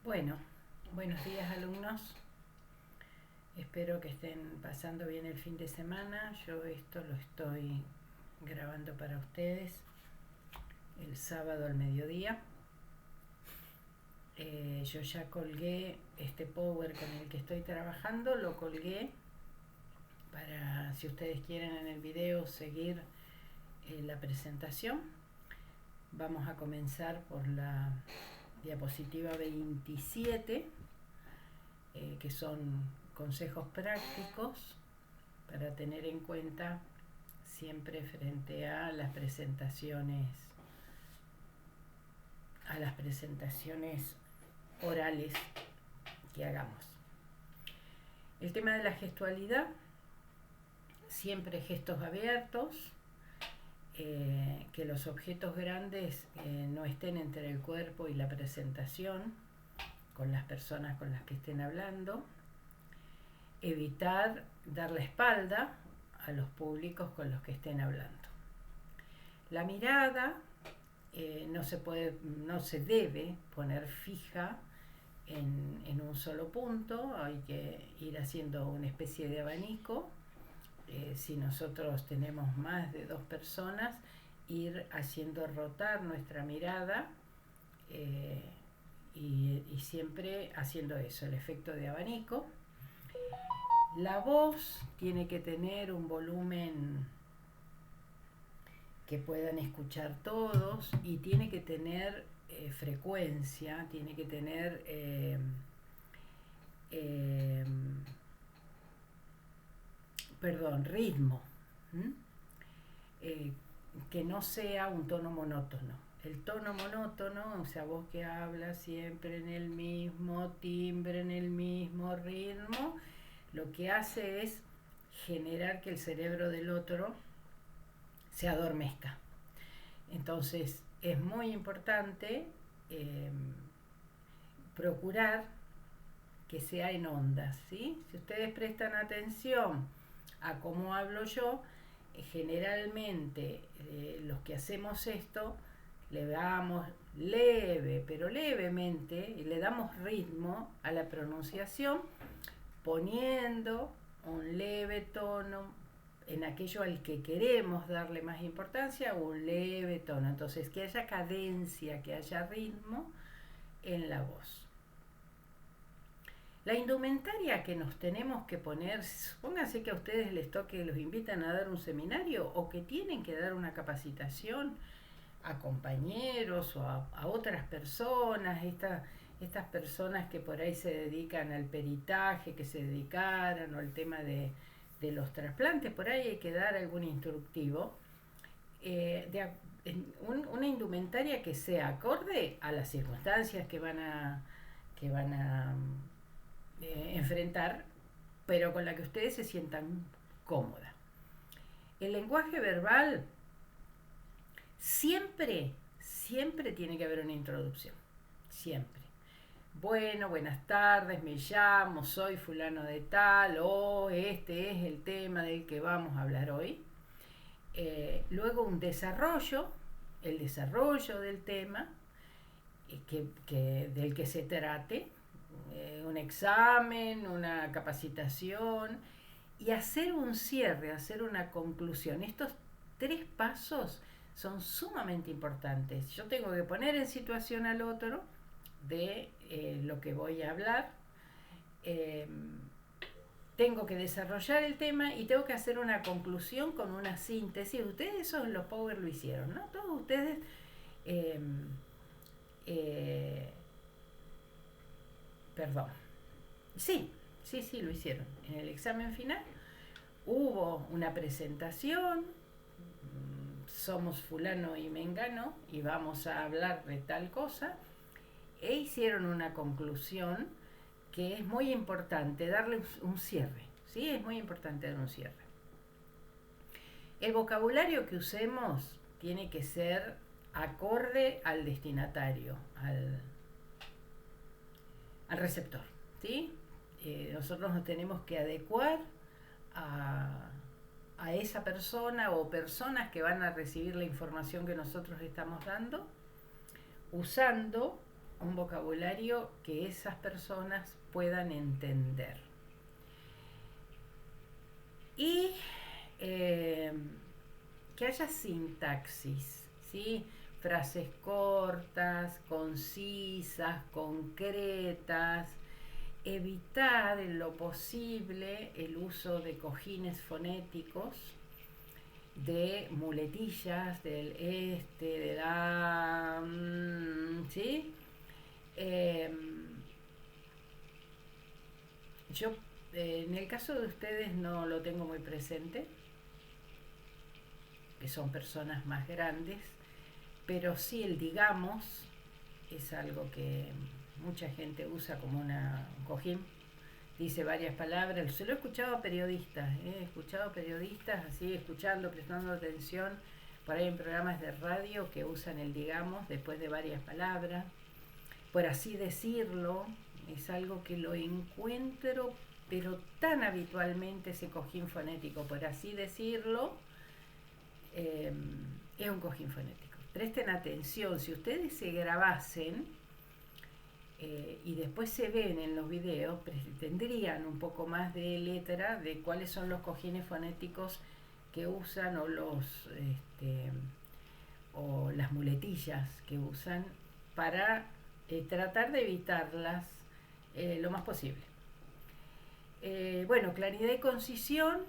Bueno, buenos días alumnos. Espero que estén pasando bien el fin de semana. Yo esto lo estoy grabando para ustedes el sábado al mediodía. Yo ya colgué este Power con el que estoy trabajando, lo colgué para si ustedes quieren en el video seguir la presentación. Vamos a comenzar por la diapositiva 27, que son consejos prácticos para tener en cuenta siempre frente a las presentaciones orales que hagamos. El tema de la gestualidad, siempre gestos abiertos, que los objetos grandes no estén entre el cuerpo y la presentación con las personas con las que estén hablando, evitar dar la espalda a los públicos con los que estén hablando. La mirada no se debe poner fija en un solo punto, hay que ir haciendo una especie de abanico. Si nosotros tenemos más de dos personas, ir haciendo rotar nuestra mirada y siempre haciendo eso, el efecto de abanico. La voz tiene que tener un volumen que puedan escuchar todos y tiene que tener frecuencia, tiene que tener ritmo, que no sea un tono monótono. El tono monótono, o sea, vos que hablas siempre en el mismo timbre, en el mismo ritmo, lo que hace es generar que el cerebro del otro se adormezca. Entonces es muy importante procurar que sea en ondas, ¿sí? Si ustedes prestan atención a cómo hablo yo, generalmente los que hacemos esto le damos leve, pero levemente, y le damos ritmo a la pronunciación, poniendo un leve tono en aquello al que queremos darle más importancia, un leve tono. Entonces, que haya cadencia, que haya ritmo en la voz. La indumentaria que nos tenemos que poner, supónganse que a ustedes les toque, los invitan a dar un seminario o que tienen que dar una capacitación a compañeros o a otras personas, estas personas que por ahí se dedican al peritaje, que se dedicaran, o al tema de los trasplantes, por ahí hay que dar algún instructivo, una indumentaria que sea acorde a las circunstancias que van a enfrentar, pero con la que ustedes se sientan cómoda. El lenguaje verbal siempre tiene que haber una introducción, siempre. Bueno, buenas tardes, me llamo, soy fulano de tal, o este es el tema del que vamos a hablar hoy. Luego un desarrollo, el desarrollo del tema del que se trate, un examen, una capacitación, y hacer un cierre, hacer una conclusión. Estos 3 pasos son sumamente importantes. Yo tengo que poner en situación al otro de lo que voy a hablar, tengo que desarrollar el tema y tengo que hacer una conclusión con una síntesis. Ustedes eso en los Power lo hicieron, ¿no? Todos ustedes perdón. Sí, lo hicieron. En el examen final hubo una presentación, somos fulano y mengano y vamos a hablar de tal cosa, e hicieron una conclusión que es muy importante, darle un cierre, ¿sí? Es muy importante dar un cierre. El vocabulario que usemos tiene que ser acorde al destinatario, al receptor, ¿sí? Nosotros nos tenemos que adecuar a esa persona o personas que van a recibir la información que nosotros estamos dando, usando un vocabulario que esas personas puedan entender. Y que haya sintaxis, ¿sí? Frases cortas, concisas, concretas. Evitar en lo posible el uso de cojines fonéticos, de muletillas, del de la... ¿sí? Eh, yo, en el caso de ustedes no lo tengo muy presente, que son personas más grandes, pero sí el digamos es algo que mucha gente usa como un cojín. Dice varias palabras, se lo he escuchado a periodistas, he escuchado periodistas así, escuchando, prestando atención, por ahí en programas de radio que usan el digamos después de varias palabras. Por así decirlo, es algo que lo encuentro, pero tan habitualmente ese cojín fonético, por así decirlo, es un cojín fonético. Presten atención, si ustedes se grabasen y después se ven en los videos, tendrían un poco más de letra de cuáles son los cojines fonéticos que usan o las muletillas que usan para tratar de evitarlas lo más posible. Bueno, claridad y concisión,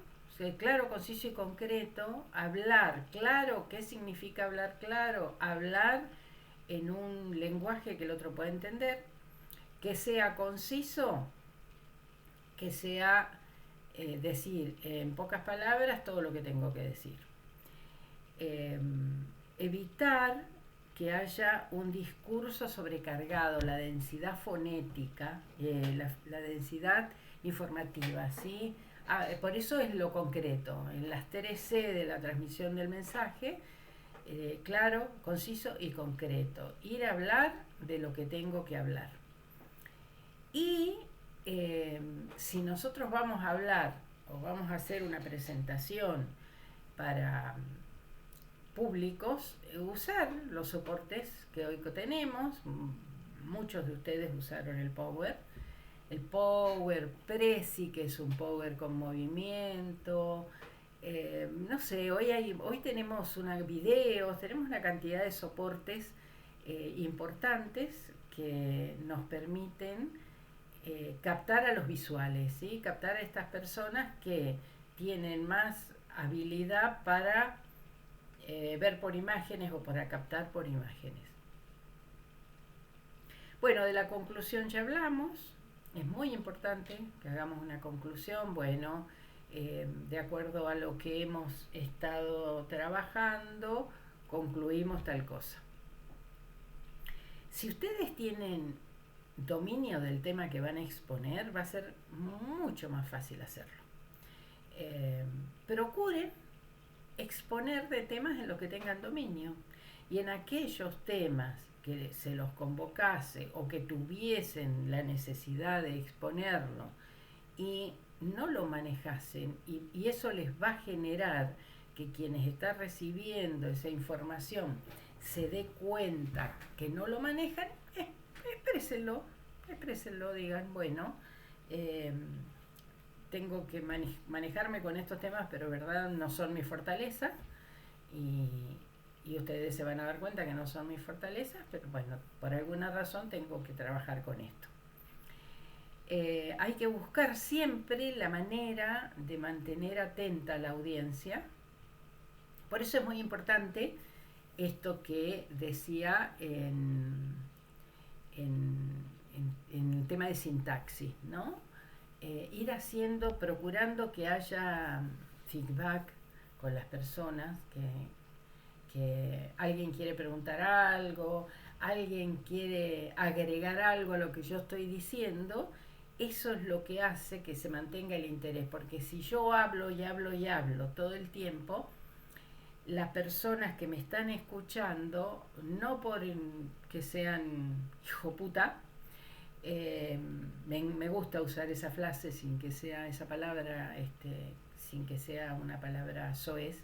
claro, conciso y concreto. Hablar claro, ¿qué significa hablar claro? Hablar en un lenguaje que el otro pueda entender, que sea conciso, que sea decir en pocas palabras todo lo que tengo que decir. Evitar que haya un discurso sobrecargado, la densidad fonética, la densidad informativa, ¿sí? Por eso es lo concreto, en las 3C de la transmisión del mensaje, claro, conciso y concreto. Ir a hablar de lo que tengo que hablar. Y si nosotros vamos a hablar o vamos a hacer una presentación para públicos, usar los soportes que hoy tenemos. Muchos de ustedes usaron el Power Prezi, que es un Power con movimiento. No sé, hoy tenemos videos, tenemos una cantidad de soportes importantes que nos permiten captar a los visuales, ¿sí? Captar a estas personas que tienen más habilidad para ver por imágenes o para captar por imágenes. Bueno, de la conclusión ya hablamos. Es muy importante que hagamos una conclusión. Bueno, de acuerdo a lo que hemos estado trabajando, concluimos tal cosa. Si ustedes tienen dominio del tema que van a exponer, va a ser mucho más fácil hacerlo. Procuren exponer de temas en los que tengan dominio, y en aquellos temas que se los convocase o que tuviesen la necesidad de exponerlo y no lo manejasen, y eso les va a generar que quienes están recibiendo esa información se dé cuenta que no lo manejan, exprésenlo, digan, bueno, tengo que manejarme con estos temas, pero verdad no son mi fortaleza, y ustedes se van a dar cuenta que no son mis fortalezas, pero bueno, por alguna razón tengo que trabajar con esto. Hay que buscar siempre la manera de mantener atenta a la audiencia. Por eso es muy importante esto que decía en el tema de sintaxis, ¿no? Ir procurando que haya feedback con las personas, que alguien quiere preguntar algo, alguien quiere agregar algo a lo que yo estoy diciendo. Eso es lo que hace que se mantenga el interés, porque si yo hablo y hablo y hablo todo el tiempo, las personas que me están escuchando, no por que sean hijo puta, me gusta usar esa frase sin que sea esa palabra, sin que sea una palabra soez.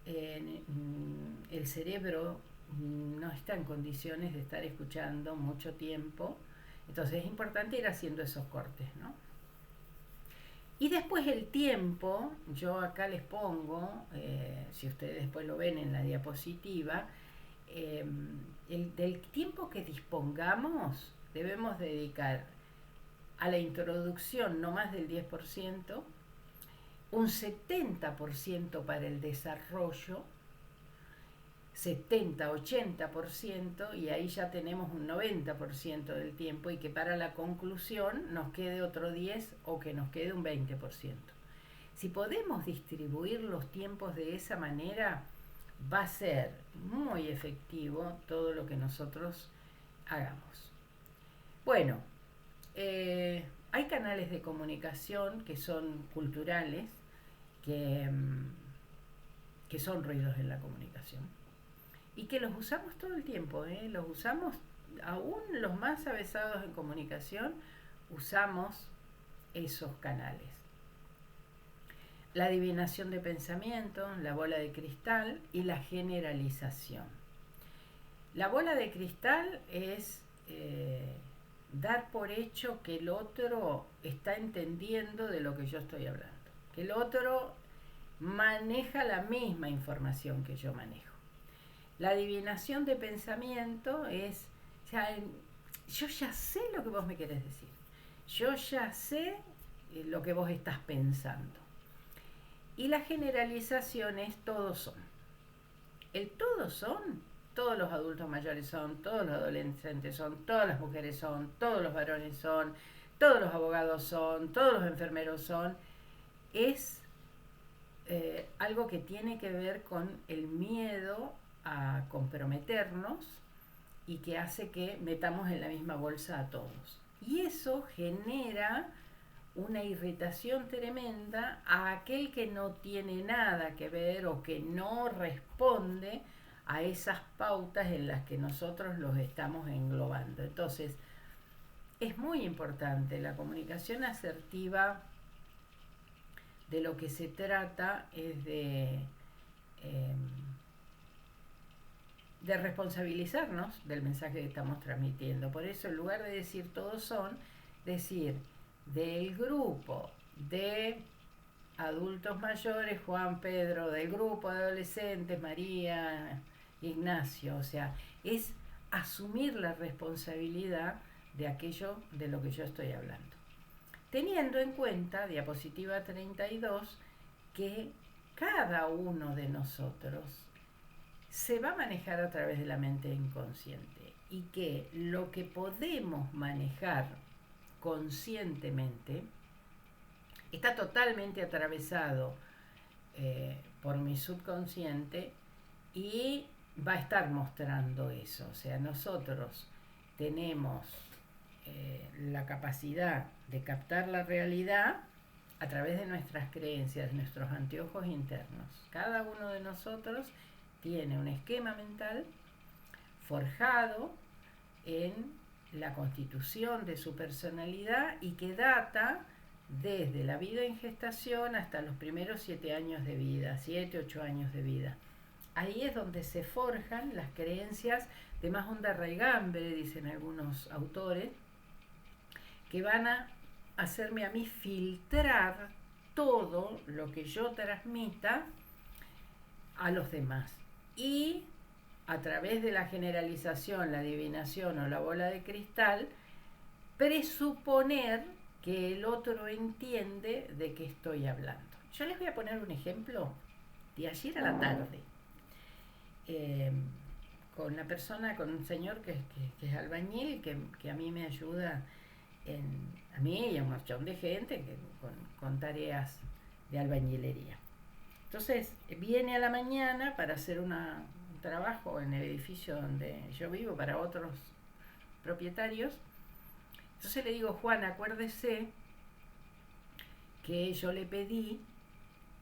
El cerebro no está en condiciones de estar escuchando mucho tiempo. Entonces es importante ir haciendo esos cortes, ¿no? Y después el tiempo, yo acá les pongo, si ustedes después lo ven en la diapositiva, del tiempo que dispongamos debemos dedicar a la introducción no más del 10%, un 70% para el desarrollo, 70-80%, y ahí ya tenemos un 90% del tiempo, y que para la conclusión nos quede otro 10 o que nos quede un 20%. Si podemos distribuir los tiempos de esa manera, va a ser muy efectivo todo lo que nosotros hagamos. Bueno, hay canales de comunicación que son culturales, que son ruidos en la comunicación, y que los usamos todo el tiempo, los usamos, aún los más avesados en comunicación, usamos esos canales. La adivinación de pensamiento, la bola de cristal y la generalización. La bola de cristal es dar por hecho que el otro está entendiendo de lo que yo estoy hablando, que el otro maneja la misma información que yo manejo. La adivinación de pensamiento es, yo ya sé lo que vos me querés decir, yo ya sé lo que vos estás pensando. Y la generalización es todos son. El todos son, todos los adultos mayores son, todos los adolescentes son, todas las mujeres son, todos los varones son, todos los abogados son, todos los enfermeros son, es algo que tiene que ver con el miedo a comprometernos y que hace que metamos en la misma bolsa a todos. Y eso genera una irritación tremenda a aquel que no tiene nada que ver o que no responde a esas pautas en las que nosotros los estamos englobando. Entonces, es muy importante la comunicación asertiva. De lo que se trata es de responsabilizarnos del mensaje que estamos transmitiendo. Por eso, en lugar de decir todos son, decir del grupo de adultos mayores, Juan, Pedro, del grupo de adolescentes, María, Ignacio. O sea, es asumir la responsabilidad de aquello de lo que yo estoy hablando. Teniendo en cuenta, diapositiva 32, que cada uno de nosotros se va a manejar a través de la mente inconsciente y que lo que podemos manejar conscientemente está totalmente atravesado por mi subconsciente y va a estar mostrando eso. O sea, nosotros tenemos la capacidad de captar la realidad a través de nuestras creencias, nuestros anteojos internos. Cada uno de nosotros tiene un esquema mental forjado en la constitución de su personalidad y que data desde la vida en gestación hasta los primeros 7 años de vida, 7, 8 años de vida. Ahí es donde se forjan las creencias de más honda raigambre, dicen algunos autores, que van a hacerme a mí filtrar todo lo que yo transmita a los demás. Y a través de la generalización, la adivinación o la bola de cristal, presuponer que el otro entiende de qué estoy hablando. Yo les voy a poner un ejemplo de ayer a la tarde. Con una persona, con un señor que es albañil, que a mí me ayuda, a mí y a un montón de gente con tareas de albañilería. Entonces viene a la mañana para hacer un trabajo en el edificio donde yo vivo para otros propietarios. Entonces le digo, Juan, acuérdese que yo le pedí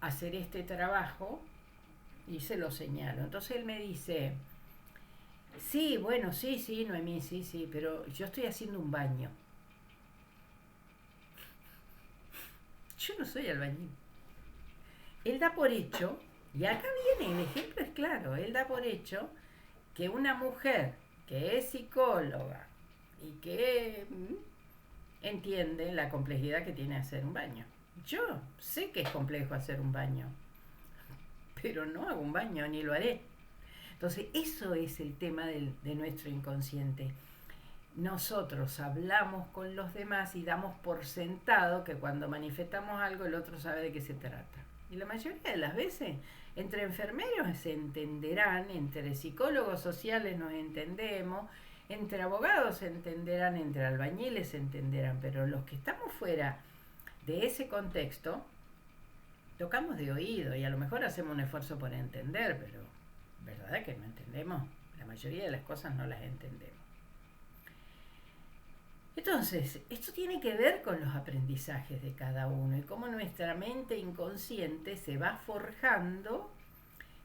hacer este trabajo y se lo señalo. Entonces él me dice, sí, bueno, sí, Noemí, sí, pero yo estoy haciendo un baño. Yo no soy albañil. Él da por hecho, y acá viene, el ejemplo es claro, él da por hecho que una mujer que es psicóloga y que entiende la complejidad que tiene hacer un baño. Yo sé que es complejo hacer un baño, pero no hago un baño ni lo haré. Entonces, eso es el tema de nuestro inconsciente. Nosotros hablamos con los demás y damos por sentado que cuando manifestamos algo el otro sabe de qué se trata. Y la mayoría de las veces, entre enfermeros se entenderán, entre psicólogos sociales nos entendemos, entre abogados se entenderán, entre albañiles se entenderán, pero los que estamos fuera de ese contexto, tocamos de oído y a lo mejor hacemos un esfuerzo por entender, pero ¿verdad que no entendemos? La mayoría de las cosas no las entendemos. Entonces, esto tiene que ver con los aprendizajes de cada uno y cómo nuestra mente inconsciente se va forjando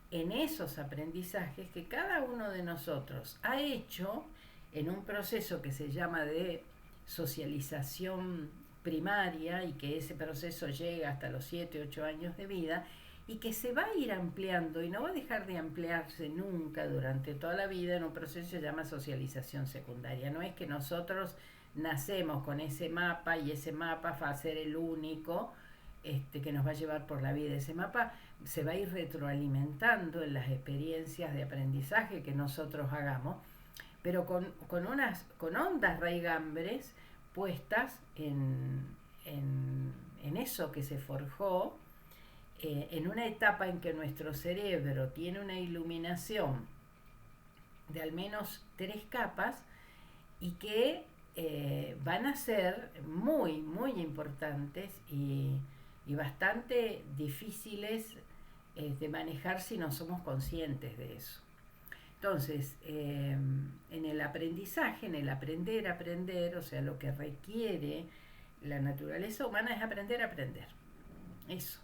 en esos aprendizajes que cada uno de nosotros ha hecho en un proceso que se llama de socialización primaria y que ese proceso llega hasta los 7, 8 años de vida y que se va a ir ampliando y no va a dejar de ampliarse nunca durante toda la vida en un proceso que se llama socialización secundaria. No es que nosotros nacemos con ese mapa y ese mapa va a ser el único que nos va a llevar por la vida. Ese mapa se va a ir retroalimentando en las experiencias de aprendizaje que nosotros hagamos, pero con ondas raigambres puestas en eso que se forjó en una etapa en que nuestro cerebro tiene una iluminación de al menos 3 capas y que van a ser muy, muy importantes y bastante difíciles de manejar si no somos conscientes de eso. Entonces, en el aprendizaje, en el aprender a aprender, o sea, lo que requiere la naturaleza humana es aprender a aprender. Eso.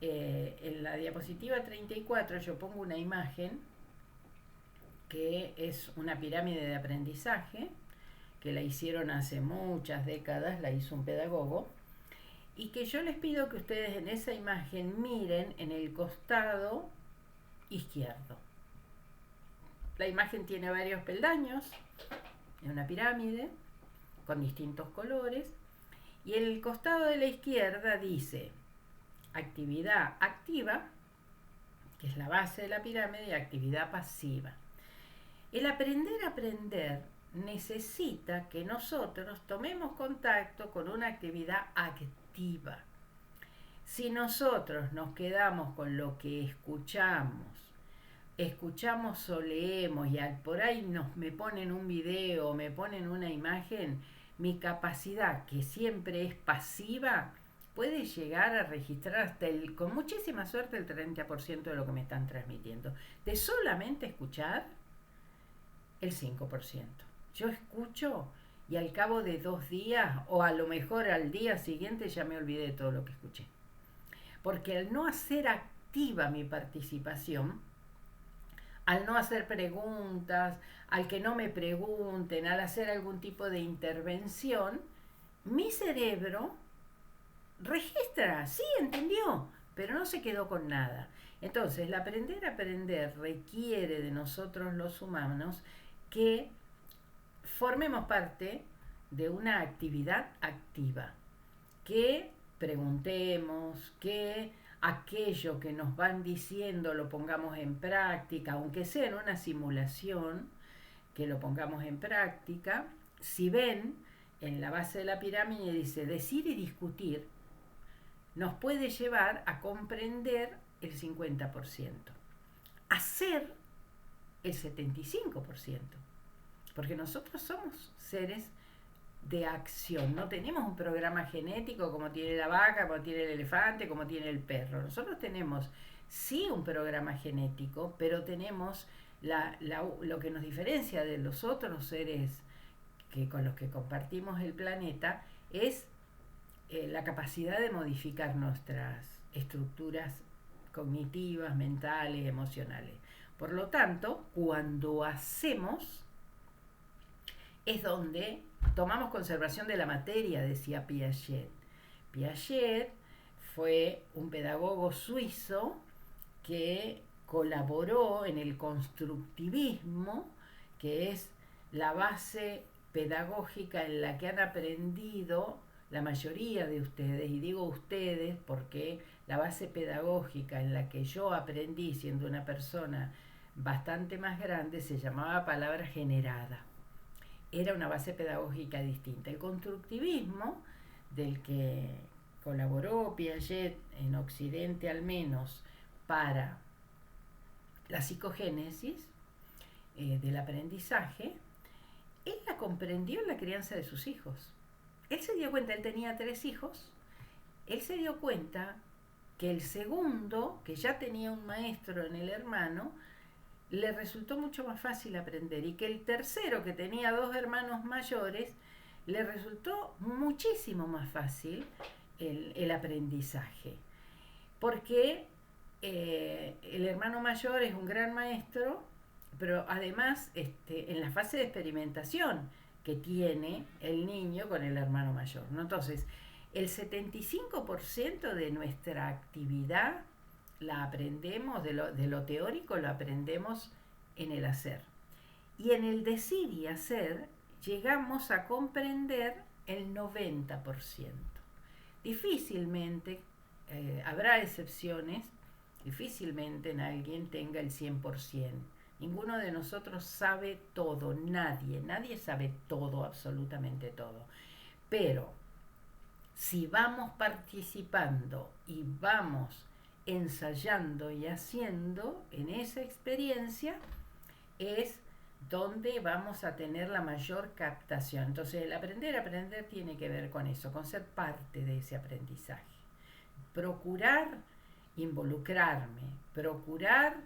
En la diapositiva 34 yo pongo una imagen que es una pirámide de aprendizaje que la hicieron hace muchas décadas, la hizo un pedagogo, y que yo les pido que ustedes en esa imagen miren en el costado izquierdo. La imagen tiene varios peldaños, en una pirámide, con distintos colores, y en el costado de la izquierda dice actividad activa, que es la base de la pirámide, y actividad pasiva. El aprender a aprender necesita que nosotros tomemos contacto con una actividad activa. Si nosotros nos quedamos con lo que escuchamos o leemos y por ahí me ponen un video, me ponen una imagen, mi capacidad, que siempre es pasiva, puede llegar a registrar hasta con muchísima suerte el 30% de lo que me están transmitiendo. De solamente escuchar, el 5%. Yo escucho y al cabo de 2 días o a lo mejor al día siguiente ya me olvidé de todo lo que escuché. Porque al no hacer activa mi participación, al no hacer preguntas, al que no me pregunten, al hacer algún tipo de intervención, mi cerebro registra, sí, entendió, pero no se quedó con nada. Entonces, el aprender a aprender requiere de nosotros los humanos que formemos parte de una actividad activa, que preguntemos, que aquello que nos van diciendo lo pongamos en práctica, aunque sea en una simulación, que lo pongamos en práctica. Si ven, en la base de la pirámide dice decir y discutir, nos puede llevar a comprender el 50%, hacer el 75%, porque nosotros somos seres de acción, no tenemos un programa genético como tiene la vaca, como tiene el elefante, como tiene el perro. Nosotros tenemos sí un programa genético, pero tenemos lo que nos diferencia de los otros seres con los que compartimos el planeta es la capacidad de modificar nuestras estructuras cognitivas, mentales, emocionales. Por lo tanto, cuando hacemos es donde tomamos conservación de la materia, decía Piaget. Piaget fue un pedagogo suizo que colaboró en el constructivismo, que es la base pedagógica en la que han aprendido la mayoría de ustedes, y digo ustedes porque la base pedagógica en la que yo aprendí siendo una persona bastante más grande se llamaba palabra generada. Era una base pedagógica distinta. El constructivismo, del que colaboró Piaget en Occidente al menos para la psicogénesis del aprendizaje, él la comprendió en la crianza de sus hijos. Él se dio cuenta, él tenía 3 hijos, él se dio cuenta que el segundo, que ya tenía un maestro en el hermano, le resultó mucho más fácil aprender, y que el tercero, que tenía 2 hermanos mayores, le resultó muchísimo más fácil el aprendizaje, porque el hermano mayor es un gran maestro, pero además en la fase de experimentación que tiene el niño con el hermano mayor, ¿no? Entonces, el 75% de nuestra actividad la aprendemos, de lo teórico lo aprendemos en el hacer. Y en el decir y hacer llegamos a comprender el 90%. Difícilmente, habrá excepciones, difícilmente en alguien tenga el 100%. Ninguno de nosotros sabe todo, nadie sabe todo, absolutamente todo. Pero si vamos participando y vamos ensayando y haciendo en esa experiencia, es donde vamos a tener la mayor captación. Entonces el aprender tiene que ver con eso, con ser parte de ese aprendizaje. Procurar involucrarme, procurar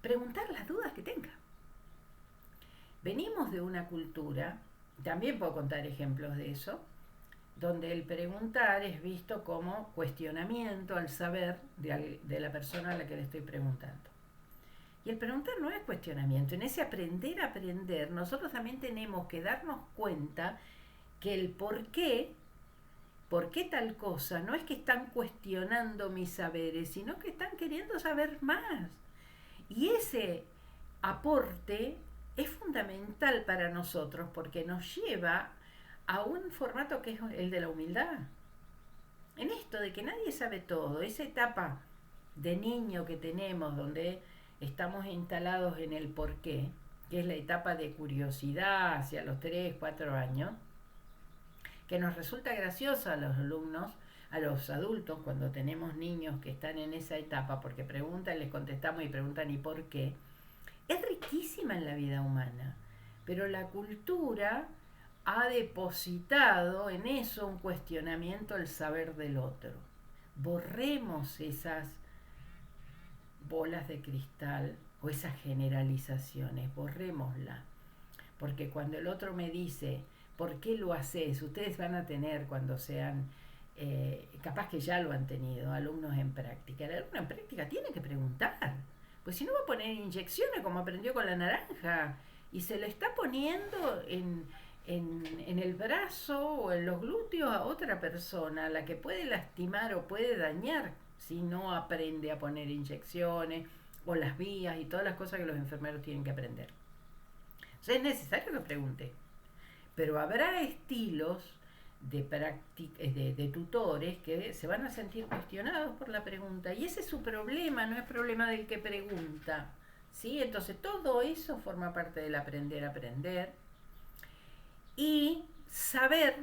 preguntar las dudas que tenga. Venimos de una cultura, también puedo contar ejemplos de eso, donde el preguntar es visto como cuestionamiento al saber de la persona a la que le estoy preguntando. Y el preguntar no es cuestionamiento. En ese aprender, nosotros también tenemos que darnos cuenta que el por qué tal cosa, no es que están cuestionando mis saberes, sino que están queriendo saber más. Y ese aporte es fundamental para nosotros porque nos lleva a un formato que es el de la humildad. En esto de que nadie sabe todo, esa etapa de niño que tenemos donde estamos instalados en el porqué, que es la etapa de curiosidad hacia los 3, 4 años, que nos resulta graciosa a los alumnos, a los adultos, cuando tenemos niños que están en esa etapa, porque preguntan, les contestamos y preguntan ¿y por qué? Es riquísima en la vida humana, pero la cultura ha depositado en eso un cuestionamiento al saber del otro. Borremos esas bolas de cristal o esas generalizaciones, borrémosla, porque cuando el otro me dice ¿por qué lo haces? Ustedes van a tener cuando sean, capaz que ya lo han tenido, alumnos en práctica. El alumno en práctica tiene que preguntar, pues si no va a poner inyecciones como aprendió con la naranja, y se le está poniendo en el brazo o en los glúteos a otra persona, a la que puede lastimar o puede dañar si no aprende a poner inyecciones o las vías y todas las cosas que los enfermeros tienen que aprender. Entonces es necesario que pregunte. Pero habrá estilos de tutores que se van a sentir cuestionados por la pregunta, y ese es su problema, no es problema del que pregunta, ¿sí? Entonces todo eso forma parte del aprender y saber,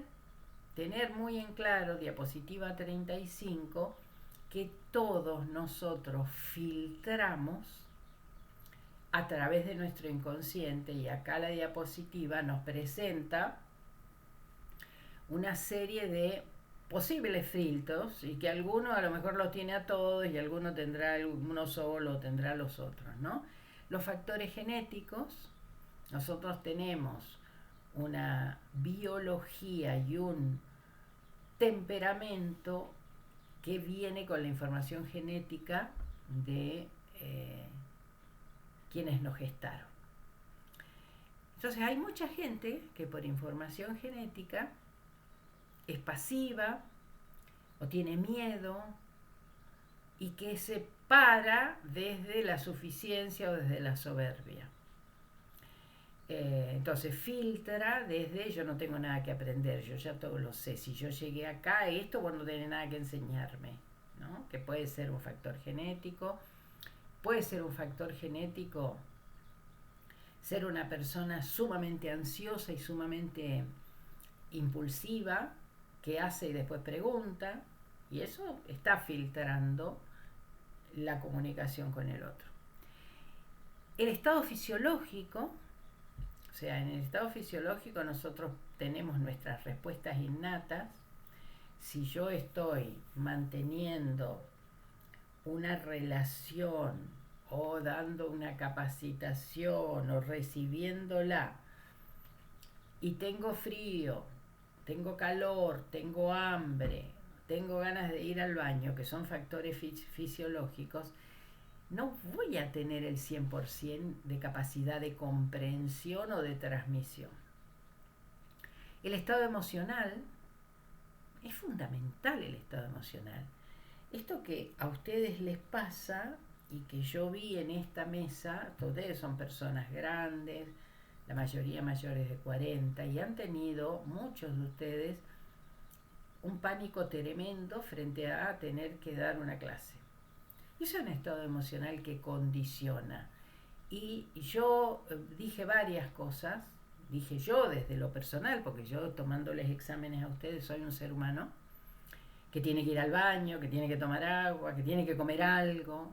tener muy en claro, diapositiva 35, que todos nosotros filtramos a través de nuestro inconsciente, y acá la diapositiva nos presenta una serie de posibles filtros, y que alguno a lo mejor los tiene a todos y alguno tendrá uno solo o tendrá los otros, ¿no? Los factores genéticos, nosotros tenemos una biología y un temperamento que viene con la información genética de quienes nos gestaron. Entonces hay mucha gente que por información genética es pasiva, o tiene miedo y que se para desde la suficiencia o desde la soberbia. Entonces filtra desde yo no tengo nada que aprender, yo ya todo lo sé, si yo llegué acá, esto vos no tenés nada que enseñarme, ¿no? Que puede ser un factor genético, puede ser un factor genético ser una persona sumamente ansiosa y sumamente impulsiva, que hace y después pregunta, y eso está filtrando la comunicación con el otro. El estado fisiológico, o sea, en el estado fisiológico nosotros tenemos nuestras respuestas innatas. Si yo estoy manteniendo una relación o dando una capacitación o recibiéndola y tengo frío, tengo calor, tengo hambre, tengo ganas de ir al baño, que son factores fisiológicos, no voy a tener el 100% de capacidad de comprensión o de transmisión. El estado emocional, es fundamental el estado emocional. Esto que a ustedes les pasa y que yo vi en esta mesa, ustedes son personas grandes, la mayoría mayores de 40, y han tenido, muchos de ustedes, un pánico tremendo frente a tener que dar una clase. Y eso es un estado emocional que condiciona. Y yo dije varias cosas, dije yo desde lo personal, porque yo tomándoles exámenes a ustedes soy un ser humano, que tiene que ir al baño, que tiene que tomar agua, que tiene que comer algo,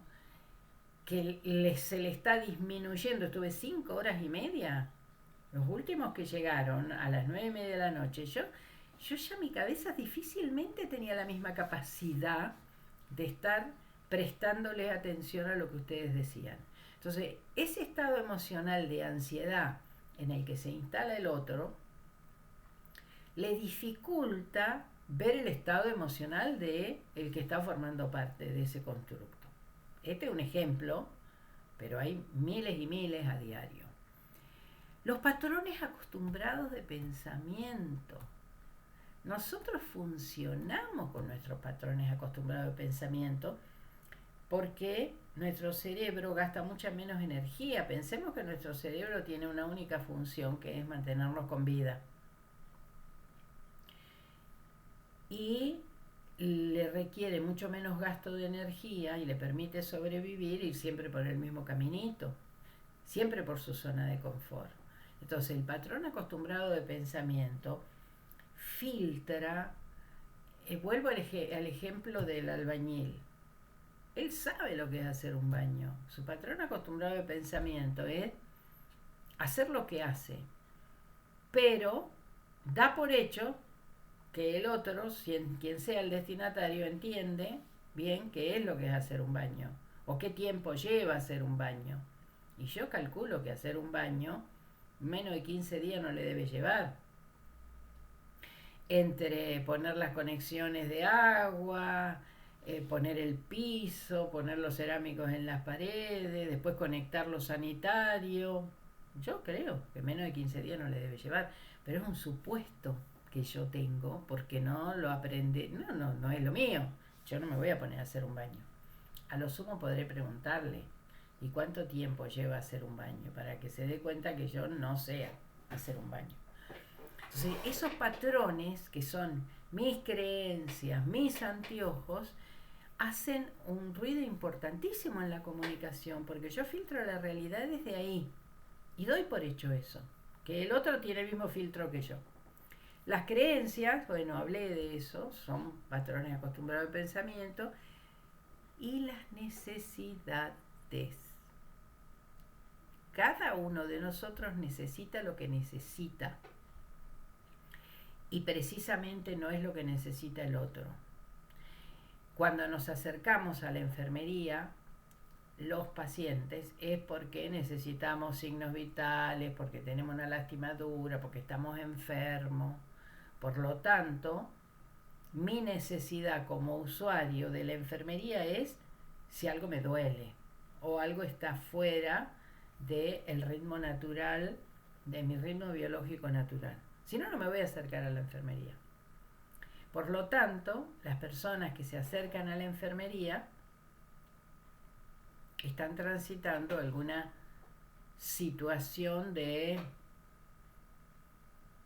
que se le está disminuyendo. Estuve 5 horas y media. Los últimos que llegaron a las 9:30 de la noche, yo ya mi cabeza difícilmente tenía la misma capacidad de estar prestándole atención a lo que ustedes decían. Entonces, ese estado emocional de ansiedad en el que se instala el otro, le dificulta ver el estado emocional de el que está formando parte de ese constructo. Este es un ejemplo, pero hay miles y miles a diario. Los patrones acostumbrados de pensamiento. Nosotros funcionamos con nuestros patrones acostumbrados de pensamiento porque nuestro cerebro gasta mucha menos energía. Pensemos que nuestro cerebro tiene una única función, que es mantenernos con vida. Y le requiere mucho menos gasto de energía y le permite sobrevivir y siempre por el mismo caminito, siempre por su zona de confort. Entonces el patrón acostumbrado de pensamiento filtra, vuelvo al ejemplo del albañil. Él sabe lo que es hacer un baño. Su patrón acostumbrado de pensamiento es hacer lo que hace, pero da por hecho que el otro, quien sea el destinatario, entiende bien qué es lo que es hacer un baño o qué tiempo lleva hacer un baño. Y yo calculo que hacer un baño menos de 15 días no le debe llevar. Entre poner las conexiones de agua, poner el piso, poner los cerámicos en las paredes, después conectar lo sanitario. Yo creo que menos de 15 días no le debe llevar, pero es un supuesto que yo tengo porque no lo aprendí. No es lo mío. Yo no me voy a poner a hacer un baño. A lo sumo podré preguntarle, ¿y cuánto tiempo lleva hacer un baño? Para que se dé cuenta que yo no sé hacer un baño. Entonces, esos patrones que son mis creencias, mis anteojos, hacen un ruido importantísimo en la comunicación, porque yo filtro la realidad desde ahí y doy por hecho eso, que el otro tiene el mismo filtro que yo. Las creencias, bueno, hablé de eso, son patrones acostumbrados de pensamiento, y las necesidades. Cada uno de nosotros necesita lo que necesita, y precisamente no es lo que necesita el otro. Cuando nos acercamos a la enfermería, los pacientes, es porque necesitamos signos vitales, porque tenemos una lastimadura, porque estamos enfermos. Por lo tanto, mi necesidad como usuario de la enfermería es si algo me duele o algo está fuera del ritmo natural, de mi ritmo biológico natural. Si no, no me voy a acercar a la enfermería. Por lo tanto, las personas que se acercan a la enfermería están transitando alguna situación de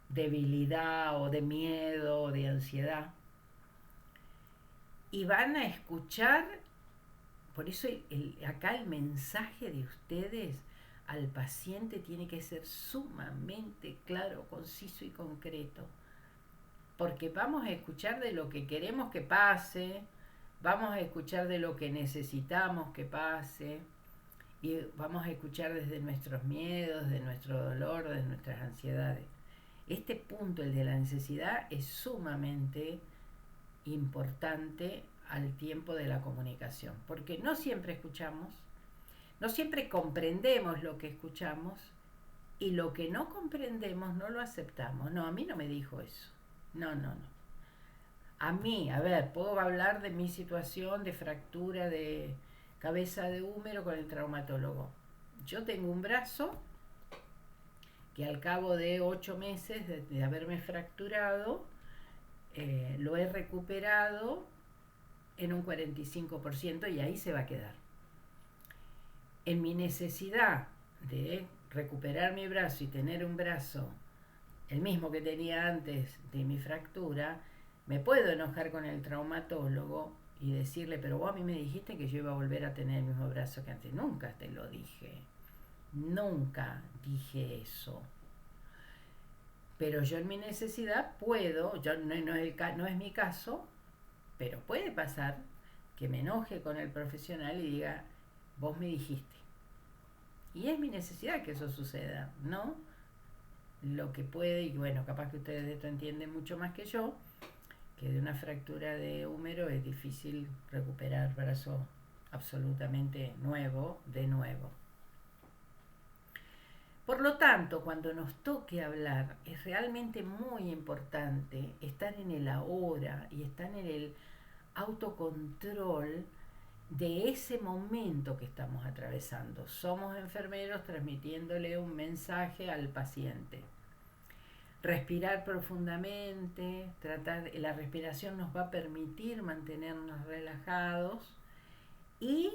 debilidad o de miedo o de ansiedad. Y van a escuchar, por eso acá el mensaje de ustedes al paciente tiene que ser sumamente claro, conciso y concreto. Porque vamos a escuchar de lo que queremos que pase, vamos a escuchar de lo que necesitamos que pase, y vamos a escuchar desde nuestros miedos, de nuestro dolor, de nuestras ansiedades. Este punto, el de la necesidad, es sumamente importante al tiempo de la comunicación, porque no siempre escuchamos, no siempre comprendemos lo que escuchamos, y lo que no comprendemos no lo aceptamos. No, a mí no me dijo eso. No. A mí, a ver, puedo hablar de mi situación de fractura de cabeza de húmero con el traumatólogo. Yo tengo un brazo que al cabo de 8 meses de haberme fracturado, lo he recuperado en un 45% y ahí se va a quedar. En mi necesidad de recuperar mi brazo y tener un brazo el mismo que tenía antes de mi fractura, me puedo enojar con el traumatólogo y decirle, pero vos a mí me dijiste que yo iba a volver a tener el mismo brazo que antes. Nunca te lo dije. Nunca dije eso. Pero yo en mi necesidad puedo, no es mi caso, pero puede pasar que me enoje con el profesional y diga, vos me dijiste. Y es mi necesidad que eso suceda, ¿no? Lo que puede, y bueno, capaz que ustedes de esto entienden mucho más que yo, que de una fractura de húmero es difícil recuperar brazo absolutamente nuevo, de nuevo. Por lo tanto, cuando nos toque hablar, es realmente muy importante estar en el ahora y estar en el autocontrol de ese momento que estamos atravesando. Somos enfermeros transmitiéndole un mensaje al paciente. Respirar profundamente, la respiración nos va a permitir mantenernos relajados y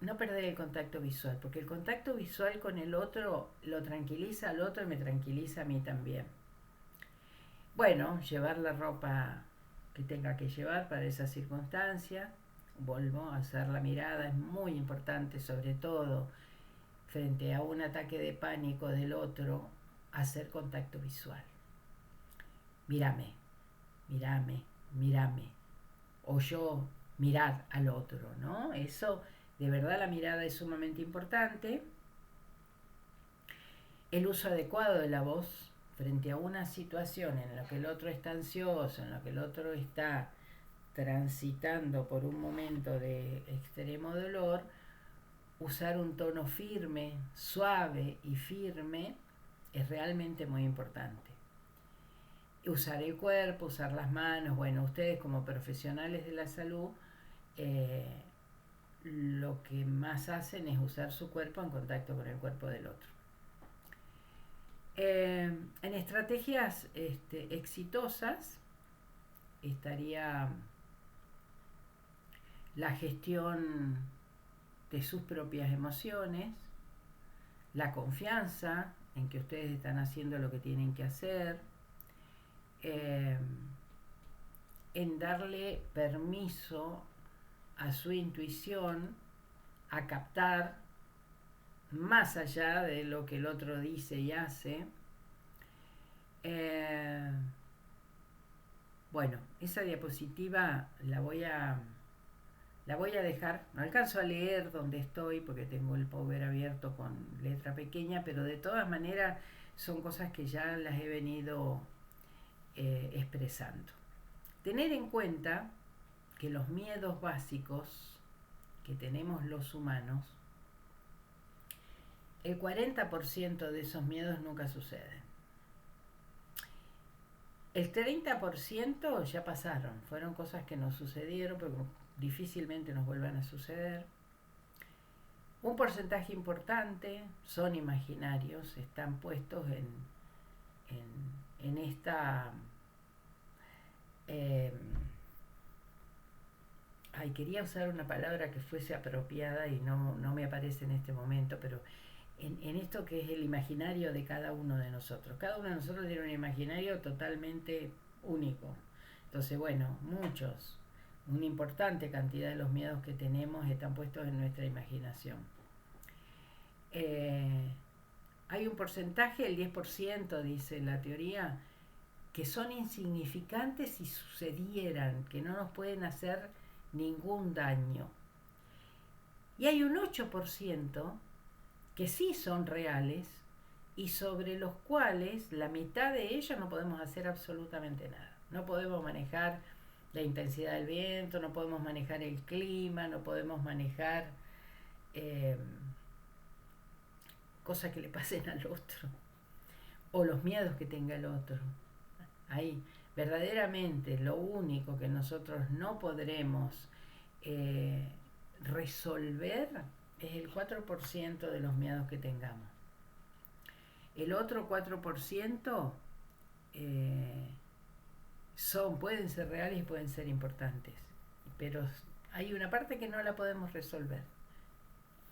no perder el contacto visual, porque el contacto visual con el otro lo tranquiliza al otro y me tranquiliza a mí también. Bueno, llevar la ropa que tenga que llevar para esa circunstancia. Vuelvo a hacer la mirada, es muy importante, sobre todo frente a un ataque de pánico del otro, hacer contacto visual. Mírame, o yo mirar al otro, ¿no? Eso, de verdad, la mirada es sumamente importante. El uso adecuado de la voz frente a una situación en la que el otro está ansioso, en la que el otro está transitando por un momento de extremo dolor, usar un tono firme, suave y firme es realmente muy importante. Usar el cuerpo, usar las manos, bueno, ustedes como profesionales de la salud, lo que más hacen es usar su cuerpo en contacto con el cuerpo del otro. En estrategias exitosas estaría la gestión de sus propias emociones, la confianza en que ustedes están haciendo lo que tienen que hacer, en darle permiso a su intuición a captar más allá de lo que el otro dice y hace. Bueno, esa diapositiva la voy a dejar, no alcanzo a leer donde estoy porque tengo el Power abierto con letra pequeña, pero de todas maneras son cosas que ya las he venido expresando. Tener en cuenta que los miedos básicos que tenemos los humanos, el 40% de esos miedos nunca suceden. El 30% ya pasaron, fueron cosas que nos sucedieron, pero difícilmente nos vuelvan a suceder. Un porcentaje importante son imaginarios, están puestos en esta Eh, quería usar una palabra que fuese apropiada y no me aparece en este momento, pero en esto que es el imaginario de cada uno de nosotros. Cada uno de nosotros tiene un imaginario totalmente único. Entonces, bueno, una importante cantidad de los miedos que tenemos están puestos en nuestra imaginación. Hay un porcentaje, el 10% dice la teoría, que son insignificantes si sucedieran, que no nos pueden hacer ningún daño. Y hay un 8% que sí son reales y sobre los cuales la mitad de ellos no podemos hacer absolutamente nada. No podemos manejar la intensidad del viento, no podemos manejar el clima, no podemos manejar cosas que le pasen al otro o los miedos que tenga el otro. Ahí, verdaderamente, lo único que nosotros no podremos resolver es el 4% de los miedos que tengamos. El otro 4% pueden ser reales y pueden ser importantes, pero hay una parte que no la podemos resolver.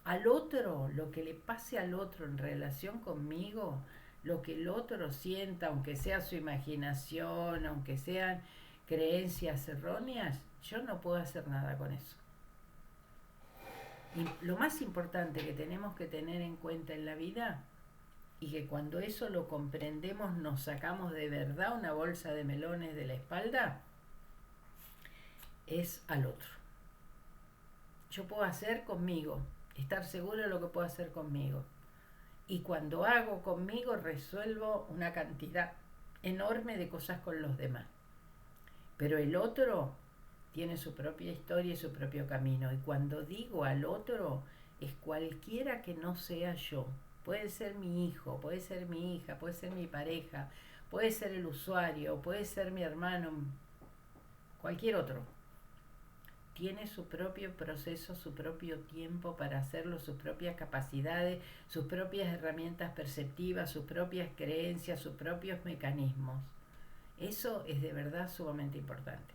Al otro, lo que le pase al otro en relación conmigo, lo que el otro sienta, aunque sea su imaginación, aunque sean creencias erróneas, yo no puedo hacer nada con eso. Y lo más importante que tenemos que tener en cuenta en la vida, y que cuando eso lo comprendemos nos sacamos de verdad una bolsa de melones de la espalda, es al otro. Yo puedo hacer conmigo, estar seguro de lo que puedo hacer conmigo. Y cuando hago conmigo resuelvo una cantidad enorme de cosas con los demás. Pero el otro tiene su propia historia y su propio camino. Y cuando digo al otro, es cualquiera que no sea yo. Puede ser mi hijo, puede ser mi hija, puede ser mi pareja, puede ser el usuario, puede ser mi hermano, cualquier otro. Tiene su propio proceso, su propio tiempo para hacerlo, sus propias capacidades, sus propias herramientas perceptivas, sus propias creencias, sus propios mecanismos. Eso es de verdad sumamente importante.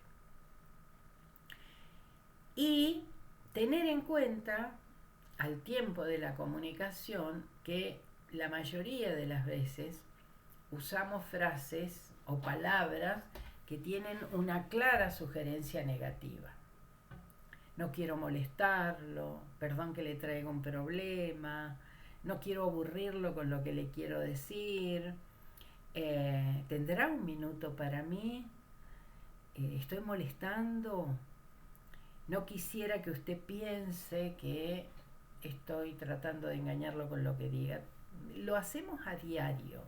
Y tener en cuenta, al tiempo de la comunicación, que la mayoría de las veces usamos frases o palabras que tienen una clara sugerencia negativa. No quiero molestarlo, perdón que le traiga un problema, no quiero aburrirlo con lo que le quiero decir, ¿tendrá un minuto para mí? ¿Estoy molestando? No quisiera que usted piense que estoy tratando de engañarlo con lo que diga. Lo hacemos a diario.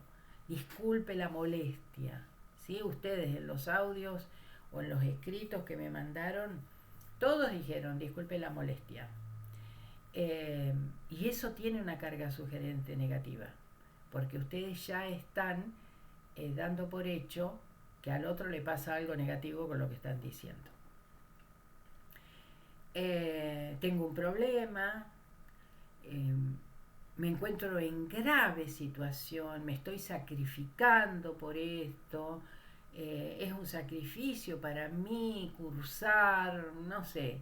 Disculpe la molestia. ¿Sí? Ustedes en los audios o en los escritos que me mandaron, todos dijeron disculpe la molestia. Y eso tiene una carga sugerente negativa, porque ustedes ya están dando por hecho que al otro le pasa algo negativo con lo que están diciendo. Tengo un problema, me encuentro en grave situación, me estoy sacrificando por esto, es un sacrificio para mí cursar, no sé,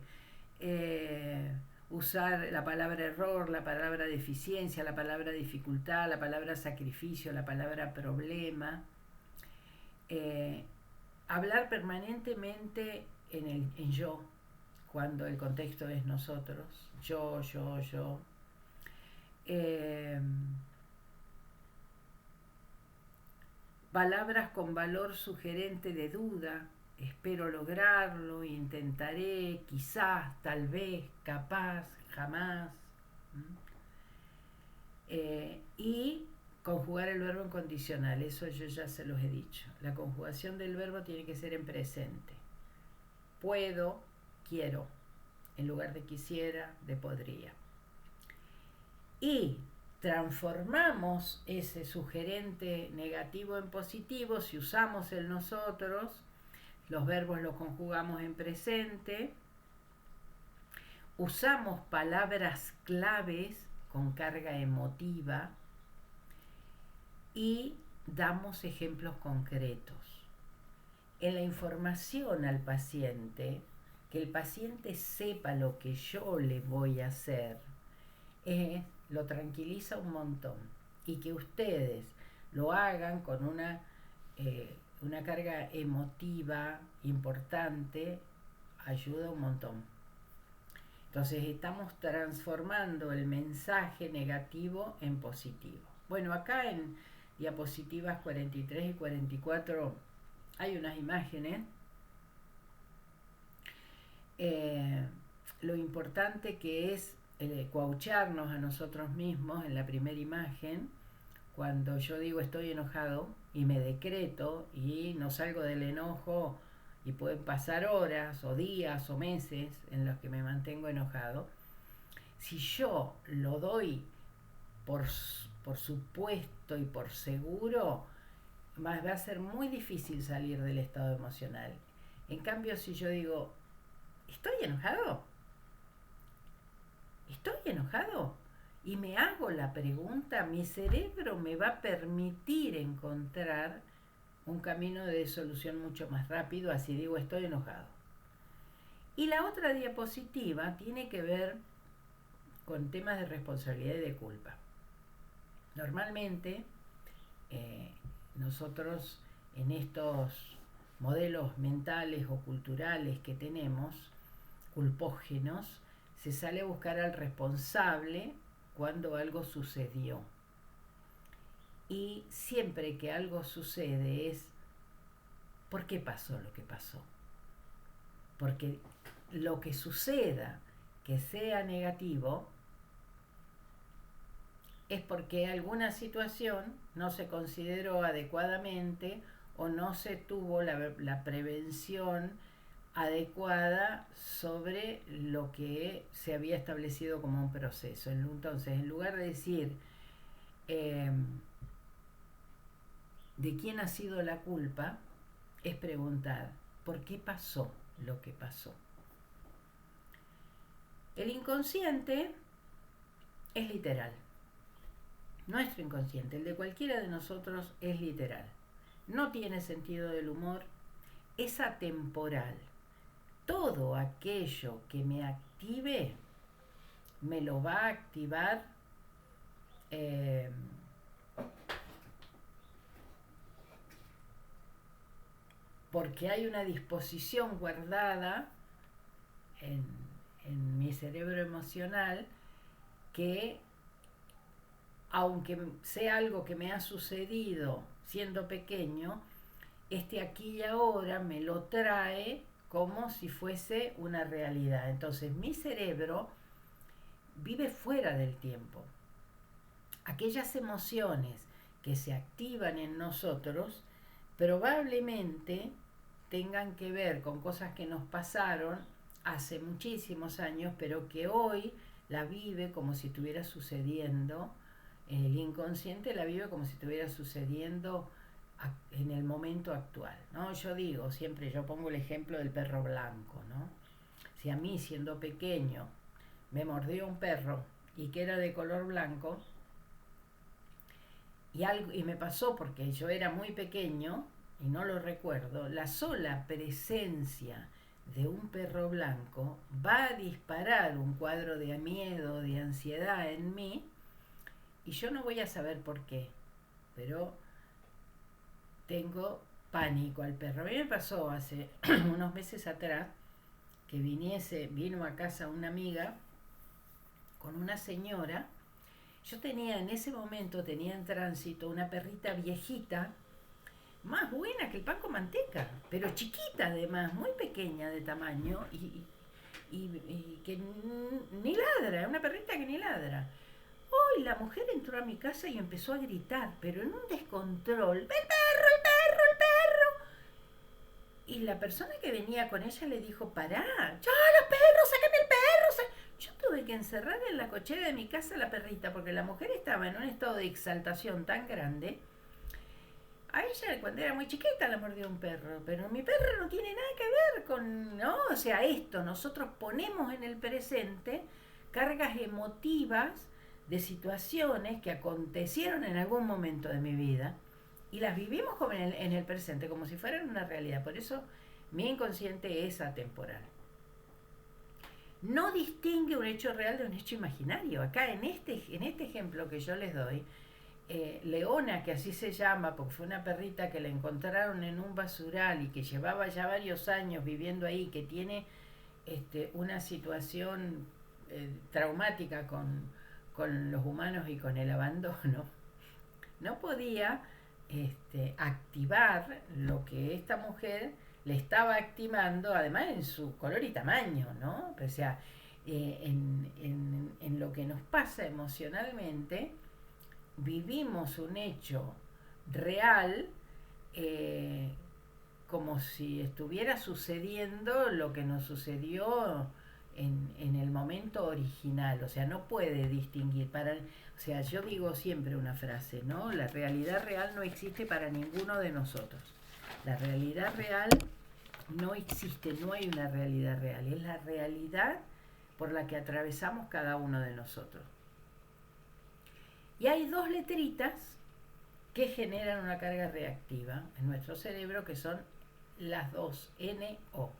usar la palabra error, la palabra deficiencia, la palabra dificultad, la palabra sacrificio, la palabra problema. Hablar permanentemente en yo, cuando el contexto es nosotros, yo. Palabras con valor sugerente de duda, espero lograrlo, intentaré, quizás, tal vez, capaz, jamás. Y conjugar el verbo en condicional, eso yo ya se los he dicho. La conjugación del verbo tiene que ser en presente. Puedo, quiero, en lugar de quisiera, de podría. Y transformamos ese sugerente negativo en positivo si usamos el nosotros, los verbos los conjugamos en presente, usamos palabras claves con carga emotiva y damos ejemplos concretos. en la información al paciente, que el paciente sepa lo que yo le voy a hacer, lo tranquiliza un montón. Y que ustedes lo hagan con una carga emotiva importante, ayuda un montón. Entonces estamos transformando el mensaje negativo en positivo. Bueno, acá en diapositivas 43 y 44 hay unas imágenes. Lo importante que es coacharnos a nosotros mismos en la primera imagen. Cuando yo digo estoy enojado y me decreto y no salgo del enojo, y pueden pasar horas o días o meses en los que me mantengo enojado, si yo lo doy por supuesto y por seguro, va a ser muy difícil salir del estado emocional. En cambio, si yo digo ¿estoy enojado? ¿Estoy enojado? Y me hago la pregunta, mi cerebro me va a permitir encontrar un camino de solución mucho más rápido, así digo estoy enojado. Y la otra diapositiva tiene que ver con temas de responsabilidad y de culpa. Normalmente nosotros en estos modelos mentales o culturales que tenemos, culpógenos, se sale a buscar al responsable cuando algo sucedió. Y siempre que algo sucede es ¿por qué pasó lo que pasó? Porque lo que suceda que sea negativo es porque alguna situación no se consideró adecuadamente o no se tuvo la prevención adecuada sobre lo que se había establecido como un proceso. Entonces, en lugar de decir de quién ha sido la culpa, es preguntar ¿por qué pasó lo que pasó? El inconsciente es literal. Nuestro inconsciente, el de cualquiera de nosotros, es literal. No tiene sentido del humor, es atemporal. Todo aquello que me active, me lo va a activar porque hay una disposición guardada en mi cerebro emocional que, aunque sea algo que me ha sucedido siendo pequeño, aquí y ahora me lo trae como si fuese una realidad. Entonces mi cerebro vive fuera del tiempo. Aquellas emociones que se activan en nosotros probablemente tengan que ver con cosas que nos pasaron hace muchísimos años, pero que hoy la vive como si estuviera sucediendo. El inconsciente la vive como si estuviera sucediendo en el momento actual, ¿no? Yo digo siempre, yo pongo el ejemplo del perro blanco, ¿no? Si a mí, siendo pequeño, me mordió un perro y que era de color blanco, y me pasó porque yo era muy pequeño y no lo recuerdo, la sola presencia de un perro blanco va a disparar un cuadro de miedo, de ansiedad en mí, y yo no voy a saber por qué, pero tengo pánico al perro. A mí me pasó hace unos meses atrás que vino a casa una amiga con una señora. Yo tenía en ese momento, tenía en tránsito una perrita viejita, más buena que el pan con manteca, pero chiquita además, muy pequeña de tamaño y que ni ladra, una perrita que ni ladra. Hoy la mujer entró a mi casa y empezó a gritar, pero en un descontrol, ¡el perro, el perro, el perro! Y la persona que venía con ella le dijo, pará, ¡ya, los perros, sácame el perro! Yo tuve que encerrar en la cochera de mi casa a la perrita porque la mujer estaba en un estado de exaltación tan grande. A ella cuando era muy chiquita la mordió un perro, pero mi perro no tiene nada que ver con, ¿no? O sea, nosotros ponemos en el presente cargas emotivas de situaciones que acontecieron en algún momento de mi vida y las vivimos como en el presente, como si fueran una realidad. Por eso mi inconsciente es atemporal. No distingue un hecho real de un hecho imaginario. Acá en este ejemplo que yo les doy, Leona, que así se llama, porque fue una perrita que la encontraron en un basural y que llevaba ya varios años viviendo ahí, que tiene una situación traumática con los humanos y con el abandono, no podía activar lo que esta mujer le estaba activando, además en su color y tamaño, ¿no? O sea, en lo que nos pasa emocionalmente, vivimos un hecho real, como si estuviera sucediendo lo que nos sucedió en el momento original. O sea, no puede distinguir. O sea, yo digo siempre una frase, ¿no? La realidad real no existe para ninguno de nosotros. La realidad real no existe, no hay una realidad real. Es la realidad por la que atravesamos cada uno de nosotros. Y hay dos letritas que generan una carga reactiva en nuestro cerebro, que son las dos N-O.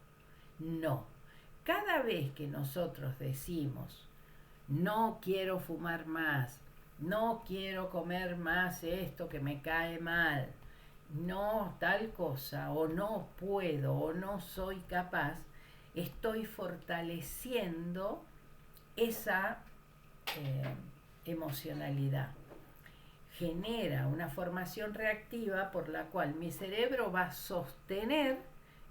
No. Cada vez que nosotros decimos no quiero fumar más, no quiero comer más esto que me cae mal, no tal cosa, o no puedo, o no soy capaz, estoy fortaleciendo esa emocionalidad. Genera una formación reactiva por la cual mi cerebro va a sostener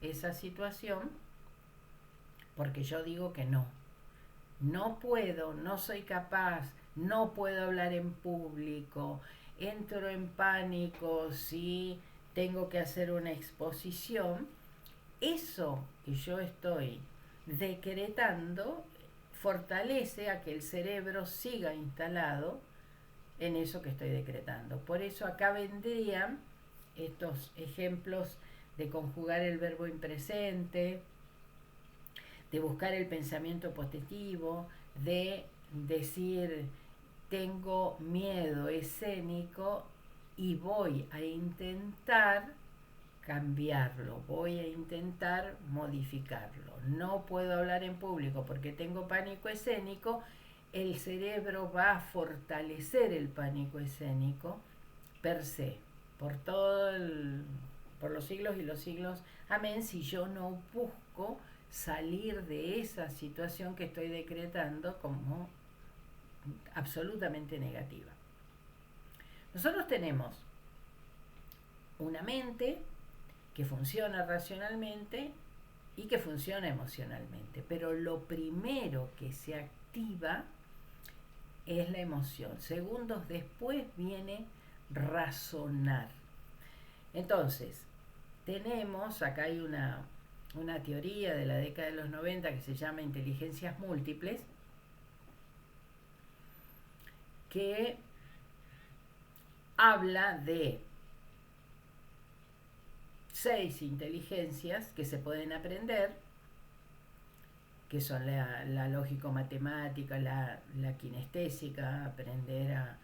esa situación, porque yo digo que no puedo, no soy capaz, no puedo hablar en público, entro en pánico si tengo que hacer una exposición. Eso que yo estoy decretando fortalece a que el cerebro siga instalado en eso que estoy decretando. Por eso acá vendrían estos ejemplos de conjugar el verbo en presente, de buscar el pensamiento positivo, de decir tengo miedo escénico y voy a intentar cambiarlo, voy a intentar modificarlo. No puedo hablar en público porque tengo pánico escénico. El cerebro va a fortalecer el pánico escénico per se, por los siglos y los siglos. Amén, si yo no busco salir de esa situación que estoy decretando como absolutamente negativa. Nosotros tenemos una mente que funciona racionalmente y que funciona emocionalmente, pero lo primero que se activa es la emoción. Segundos después viene razonar. Entonces, tenemos, acá hay una teoría de la década de los 90 que se llama inteligencias múltiples, que habla de 6 inteligencias que se pueden aprender, que son la lógico-matemática, la kinestésica, aprender a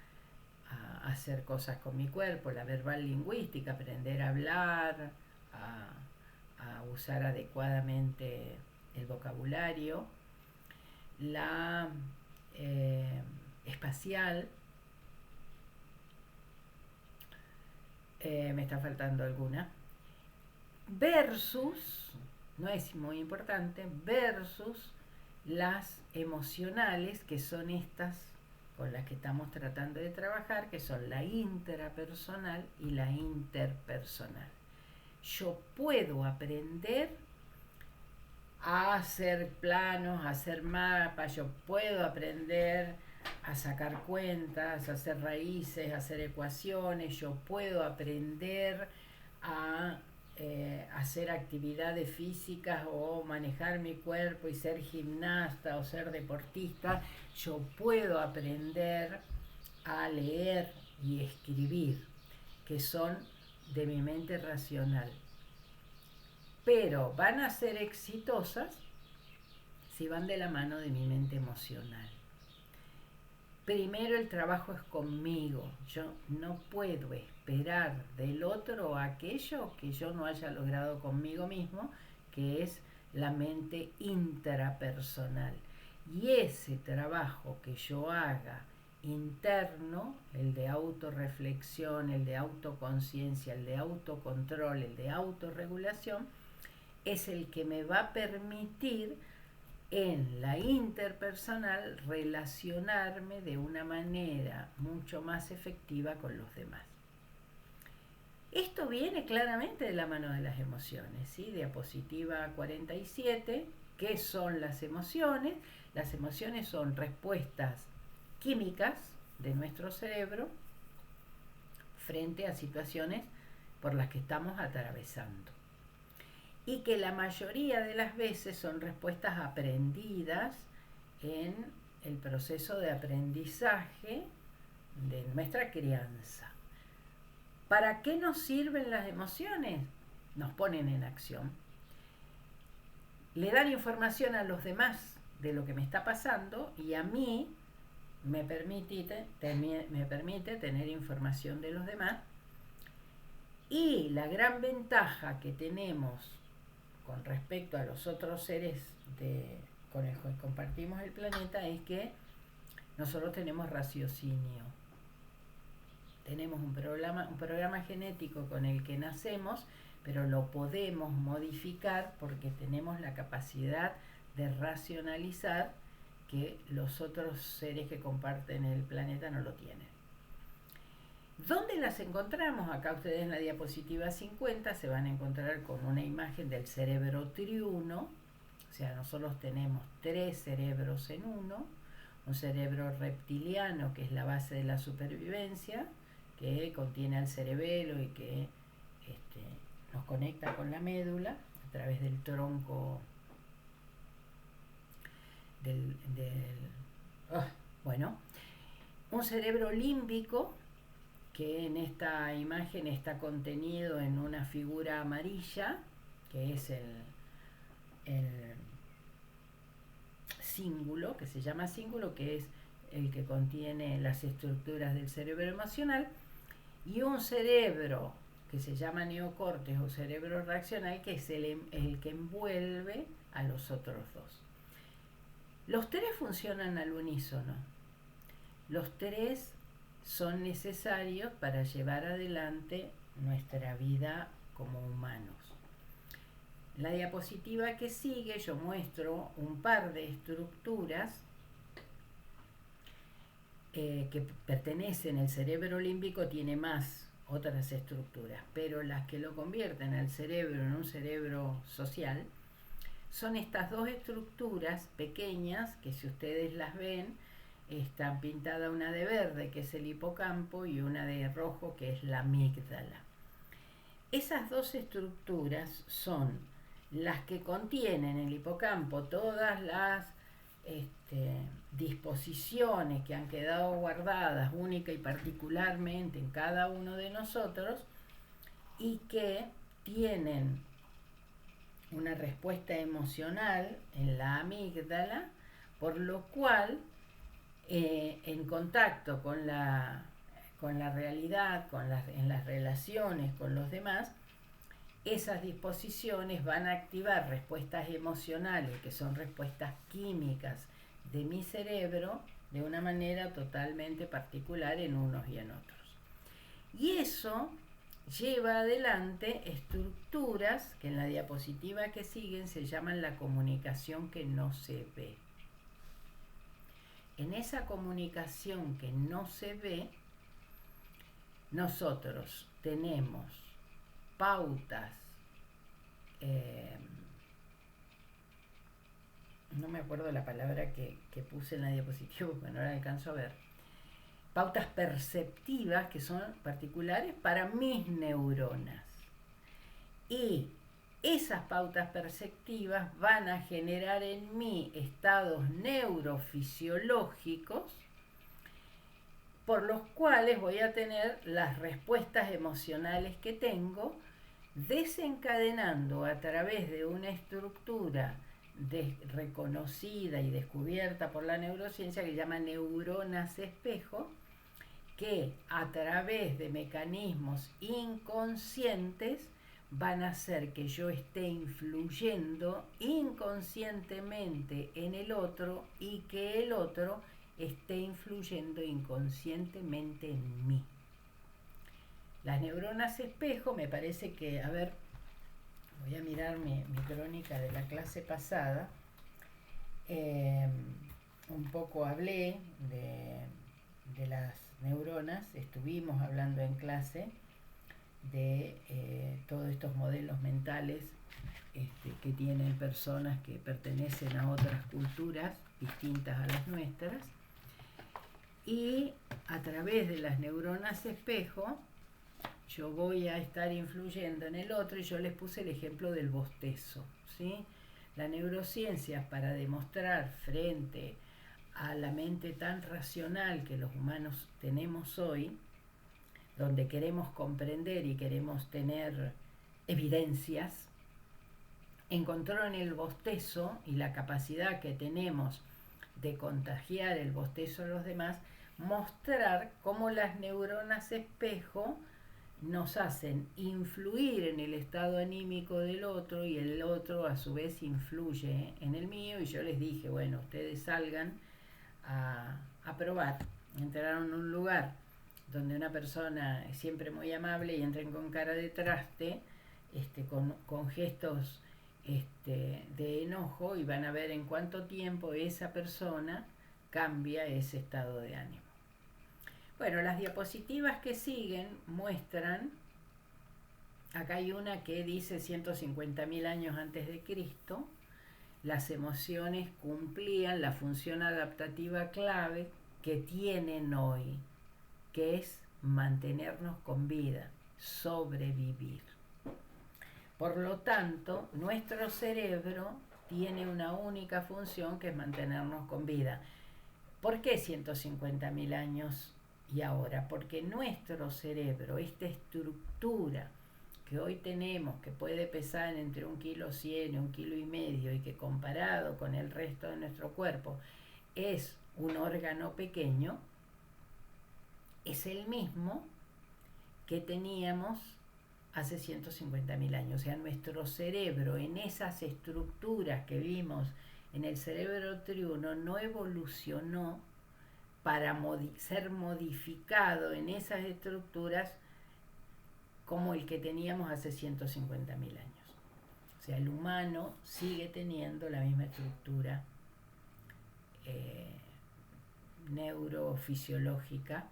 hacer cosas con mi cuerpo, la verbal-lingüística, aprender a hablar, a usar adecuadamente el vocabulario, la espacial, me está faltando alguna, versus, no es muy importante, versus las emocionales, que son estas con las que estamos tratando de trabajar, que son la intrapersonal y la interpersonal. Yo puedo aprender a hacer planos, a hacer mapas, yo puedo aprender a sacar cuentas, a hacer raíces, a hacer ecuaciones, yo puedo aprender a hacer actividades físicas o manejar mi cuerpo y ser gimnasta o ser deportista. Yo puedo aprender a leer y escribir, que son de mi mente racional, pero van a ser exitosas si van de la mano de mi mente emocional. primero el trabajo es conmigo. Yo no puedo esperar del otro aquello que yo no haya logrado conmigo mismo, que es la mente intrapersonal. Y ese trabajo que yo haga interno, el de autorreflexión, el de autoconciencia, el de autocontrol, el de autorregulación, es el que me va a permitir en la interpersonal relacionarme de una manera mucho más efectiva con los demás. Esto viene claramente de la mano de las emociones, ¿sí? Diapositiva 47. ¿Qué son las emociones? Las emociones son respuestas químicas de nuestro cerebro frente a situaciones por las que estamos atravesando. Y que la mayoría de las veces son respuestas aprendidas en el proceso de aprendizaje de nuestra crianza. ¿Para qué nos sirven las emociones? Nos ponen en acción. Le dan información a los demás de lo que me está pasando y a mí me permite tener información de los demás. Y la gran ventaja que tenemos con respecto a los otros seres con los que compartimos el planeta es que nosotros tenemos raciocinio. Tenemos un programa genético con el que nacemos, pero lo podemos modificar porque tenemos la capacidad de racionalizar que los otros seres que comparten el planeta no lo tienen. ¿Dónde las encontramos? Acá ustedes en la diapositiva 50 se van a encontrar con una imagen del cerebro triuno. O sea, nosotros tenemos 3 cerebros en uno. Un cerebro reptiliano, que es la base de la supervivencia, que contiene al cerebelo y que nos conecta con la médula a través del tronco un cerebro límbico, que en esta imagen está contenido en una figura amarilla, que es el cíngulo, que se llama cíngulo, que es el que contiene las estructuras del cerebro emocional, y un cerebro que se llama neocórtex o cerebro reaccional, que es el que envuelve a los otros dos. Los 3 funcionan al unísono. Los 3 son necesarios para llevar adelante nuestra vida como humanos. En la diapositiva que sigue yo muestro un par de estructuras que pertenecen al cerebro límbico. Tiene más otras estructuras, pero las que lo convierten al cerebro en un cerebro social son estas 2 estructuras pequeñas que, si ustedes las ven, está pintada una de verde, que es el hipocampo, y una de rojo, que es la amígdala. Esas 2 estructuras son las que contienen el hipocampo todas las disposiciones que han quedado guardadas única y particularmente en cada uno de nosotros, y que tienen una respuesta emocional en la amígdala, por lo cual en contacto con la realidad, en las relaciones con los demás, esas disposiciones van a activar respuestas emocionales, que son respuestas químicas de mi cerebro, de una manera totalmente particular en unos y en otros. Y eso lleva adelante estructuras que en la diapositiva que siguen se llaman la comunicación que no se ve. En esa comunicación que no se ve, nosotros tenemos pautas, no me acuerdo la palabra que puse en la diapositiva porque no la alcanzo a ver, pautas perceptivas que son particulares para mis neuronas. Y esas pautas perceptivas van a generar en mí estados neurofisiológicos por los cuales voy a tener las respuestas emocionales que tengo, desencadenando a través de una estructura reconocida y descubierta por la neurociencia, que se llama neuronas espejo, que a través de mecanismos inconscientes van a hacer que yo esté influyendo inconscientemente en el otro y que el otro esté influyendo inconscientemente en mí. Las neuronas espejo, me parece que, a ver, voy a mirar mi crónica de la clase pasada, un poco hablé de las neuronas, estuvimos hablando en clase de todos estos modelos mentales que tienen personas que pertenecen a otras culturas distintas a las nuestras, y a través de las neuronas espejo yo voy a estar influyendo en el otro, y yo les puse el ejemplo del bostezo, ¿sí? La neurociencia, para demostrar frente a la mente tan racional que los humanos tenemos hoy, donde queremos comprender y queremos tener evidencias, encontró en el bostezo y la capacidad que tenemos de contagiar el bostezo a los demás, mostrar cómo las neuronas espejo nos hacen influir en el estado anímico del otro, y el otro a su vez influye en el mío. Y yo les dije, bueno, ustedes salgan a probar. Entraron a un lugar donde una persona es siempre muy amable y entren con cara de traste, con gestos de enojo, y van a ver en cuánto tiempo esa persona cambia ese estado de ánimo. Bueno, las diapositivas que siguen muestran, acá hay una que dice 150.000 años antes de Cristo, las emociones cumplían la función adaptativa clave que tienen hoy, que es mantenernos con vida, sobrevivir. Por lo tanto, nuestro cerebro tiene una única función, que es mantenernos con vida. ¿Por qué 150.000 años y ahora? Porque nuestro cerebro, esta estructura que hoy tenemos, que puede pesar entre 1,1 kg y 1,5 kg, y que comparado con el resto de nuestro cuerpo es un órgano pequeño, es el mismo que teníamos hace 150.000 años. O sea, nuestro cerebro, en esas estructuras que vimos en el cerebro triuno, no evolucionó para ser modificado en esas estructuras como el que teníamos hace 150.000 años. O sea, el humano sigue teniendo la misma estructura neurofisiológica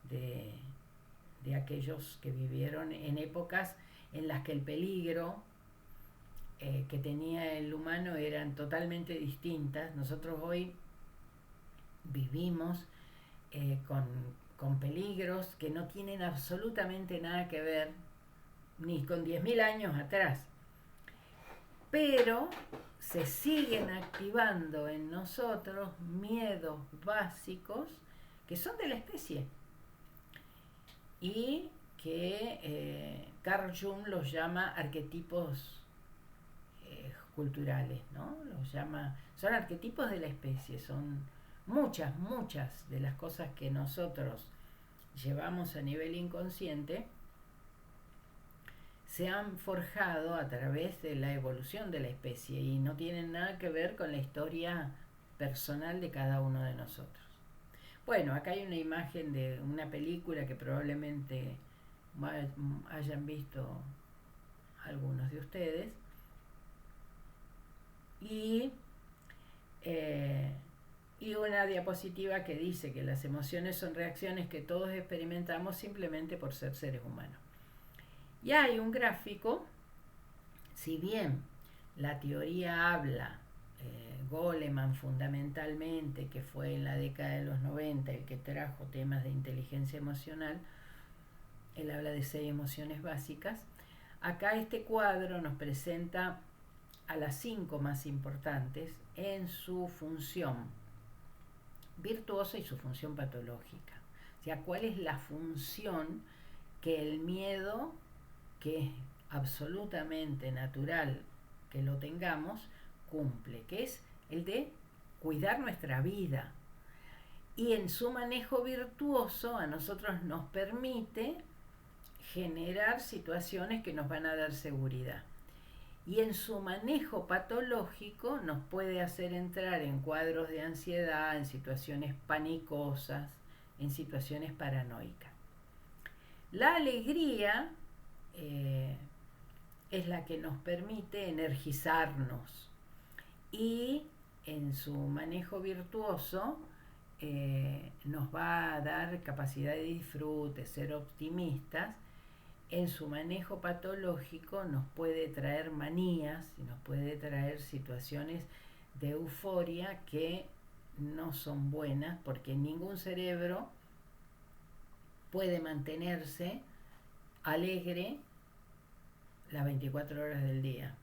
de aquellos que vivieron en épocas en las que el peligro que tenía el humano eran totalmente distintas. Nosotros hoy vivimos con peligros que no tienen absolutamente nada que ver ni con 10.000 años atrás, pero se siguen activando en nosotros miedos básicos que son de la especie, y que Carl Jung los llama arquetipos culturales, ¿no? Los llama, son arquetipos de la especie, son muchas de las cosas que nosotros llevamos a nivel inconsciente, se han forjado a través de la evolución de la especie y no tienen nada que ver con la historia personal de cada uno de nosotros. Bueno, acá hay una imagen de una película que probablemente hayan visto algunos de ustedes, y una diapositiva que dice que las emociones son reacciones que todos experimentamos simplemente por ser seres humanos. Y hay un gráfico, si bien la teoría habla, Goleman fundamentalmente, que fue en la década de los 90 el que trajo temas de inteligencia emocional, él habla de 6 emociones básicas. Acá este cuadro nos presenta a las 5 más importantes en su función virtuosa y su función patológica. O sea, cuál es la función que el miedo, que es absolutamente natural que lo tengamos, cumple, que es el de cuidar nuestra vida. Y en su manejo virtuoso a nosotros nos permite generar situaciones que nos van a dar seguridad. Y en su manejo patológico nos puede hacer entrar en cuadros de ansiedad, en situaciones panicosas, en situaciones paranoicas. La alegría es la que nos permite energizarnos y en su manejo virtuoso nos va a dar capacidad de disfrute, ser optimistas. En su manejo patológico nos puede traer manías y nos puede traer situaciones de euforia que no son buenas, porque ningún cerebro puede mantenerse alegre las 24 horas del día.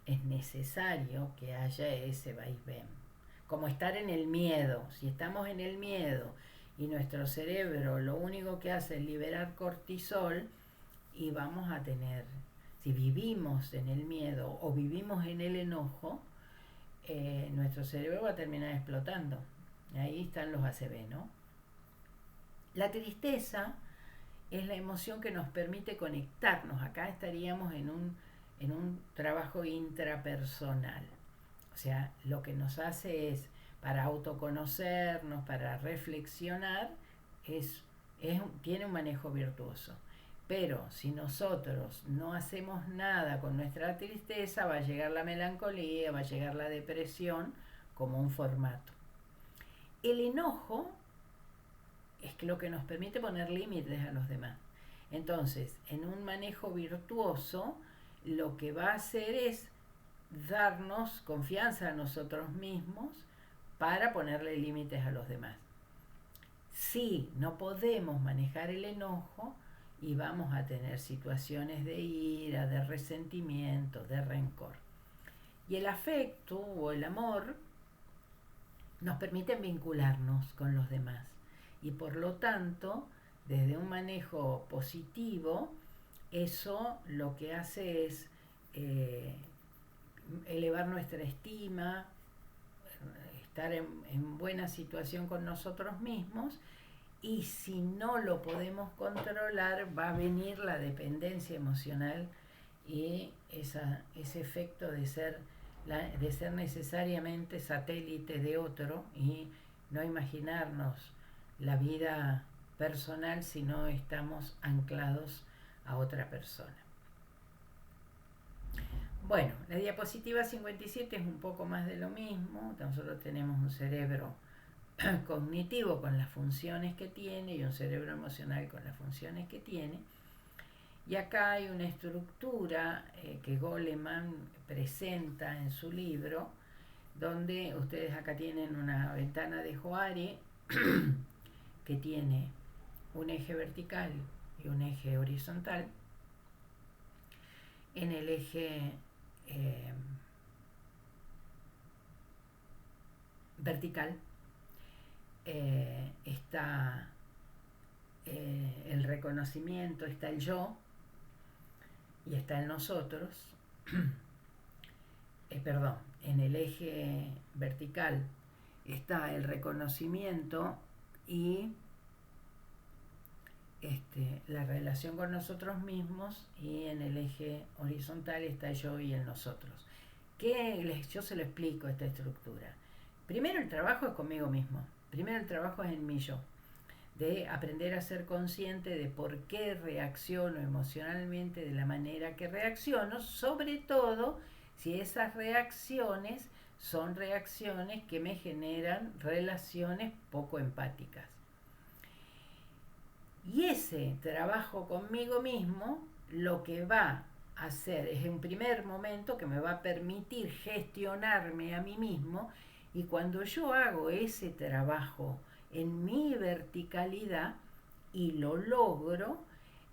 Es necesario que haya ese vaivén. Como estar en el miedo. Si estamos en el miedo y nuestro cerebro lo único que hace es liberar cortisol, y vamos a tener, si vivimos en el miedo o vivimos en el enojo, nuestro cerebro va a terminar explotando. Ahí están los ACV, ¿no? La tristeza es la emoción que nos permite conectarnos. Acá estaríamos en un trabajo intrapersonal. O sea, lo que nos hace es, para autoconocernos, para reflexionar, tiene un manejo virtuoso. Pero si nosotros no hacemos nada con nuestra tristeza, va a llegar la melancolía, va a llegar la depresión como un formato. El enojo es lo que nos permite poner límites a los demás. Entonces, en un manejo virtuoso, lo que va a hacer es darnos confianza a nosotros mismos para ponerle límites a los demás. Si no podemos manejar el enojo, y vamos a tener situaciones de ira, de resentimiento, de rencor. Y el afecto o el amor nos permiten vincularnos con los demás. Y por lo tanto, desde un manejo positivo, eso lo que hace es elevar nuestra estima, estar en buena situación con nosotros mismos. Y si no lo podemos controlar, va a venir la dependencia emocional y ese efecto de ser necesariamente satélite de otro y no imaginarnos la vida personal si no estamos anclados a otra persona. Bueno, la diapositiva 57 es un poco más de lo mismo. Nosotros tenemos un cerebro cognitivo con las funciones que tiene y un cerebro emocional con las funciones que tiene. Y acá hay una estructura que Goleman presenta en su libro, donde ustedes acá tienen una ventana de Johari que tiene un eje vertical y un eje horizontal. En el eje vertical está el reconocimiento, está el yo y está el nosotros. En el eje vertical está el reconocimiento y la relación con nosotros mismos, y en el eje horizontal está el yo y el nosotros. Yo se lo explico esta estructura. Primero el trabajo es conmigo mismo. Primero el trabajo es en mí yo, de aprender a ser consciente de por qué reacciono emocionalmente de la manera que reacciono, sobre todo si esas reacciones son reacciones que me generan relaciones poco empáticas. Y ese trabajo conmigo mismo lo que va a hacer es, en primer momento, que me va a permitir gestionarme a mí mismo. Y cuando yo hago ese trabajo en mi verticalidad y lo logro,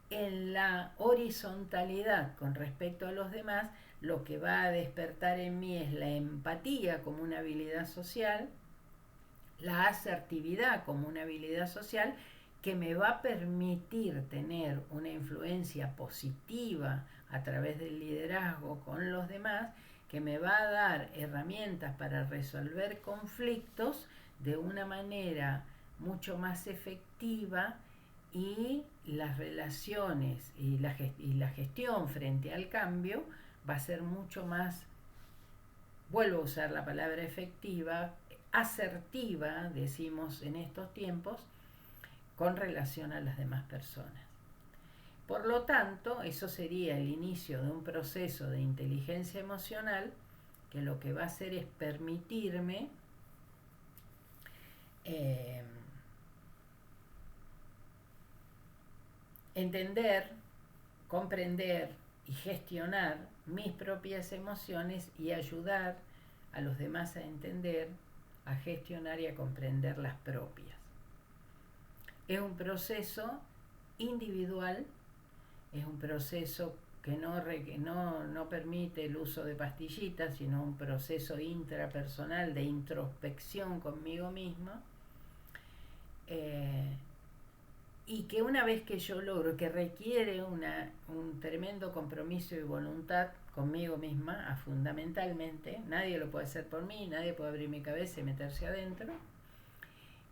en la horizontalidad con respecto a los demás, lo que va a despertar en mí es la empatía como una habilidad social, la asertividad como una habilidad social, que me va a permitir tener una influencia positiva a través del liderazgo con los demás, que me va a dar herramientas para resolver conflictos de una manera mucho más efectiva, y las relaciones y la gestión frente al cambio va a ser mucho más, vuelvo a usar la palabra efectiva, asertiva, decimos en estos tiempos, con relación a las demás personas. Por lo tanto, eso sería el inicio de un proceso de inteligencia emocional que lo que va a hacer es permitirme entender, comprender y gestionar mis propias emociones y ayudar a los demás a entender, a gestionar y a comprender las propias. Es un proceso individual, es un proceso que no permite el uso de pastillitas, sino un proceso intrapersonal de introspección conmigo misma, y que una vez que yo logro, que requiere un tremendo compromiso y voluntad conmigo misma, fundamentalmente, nadie lo puede hacer por mí, nadie puede abrir mi cabeza y meterse adentro,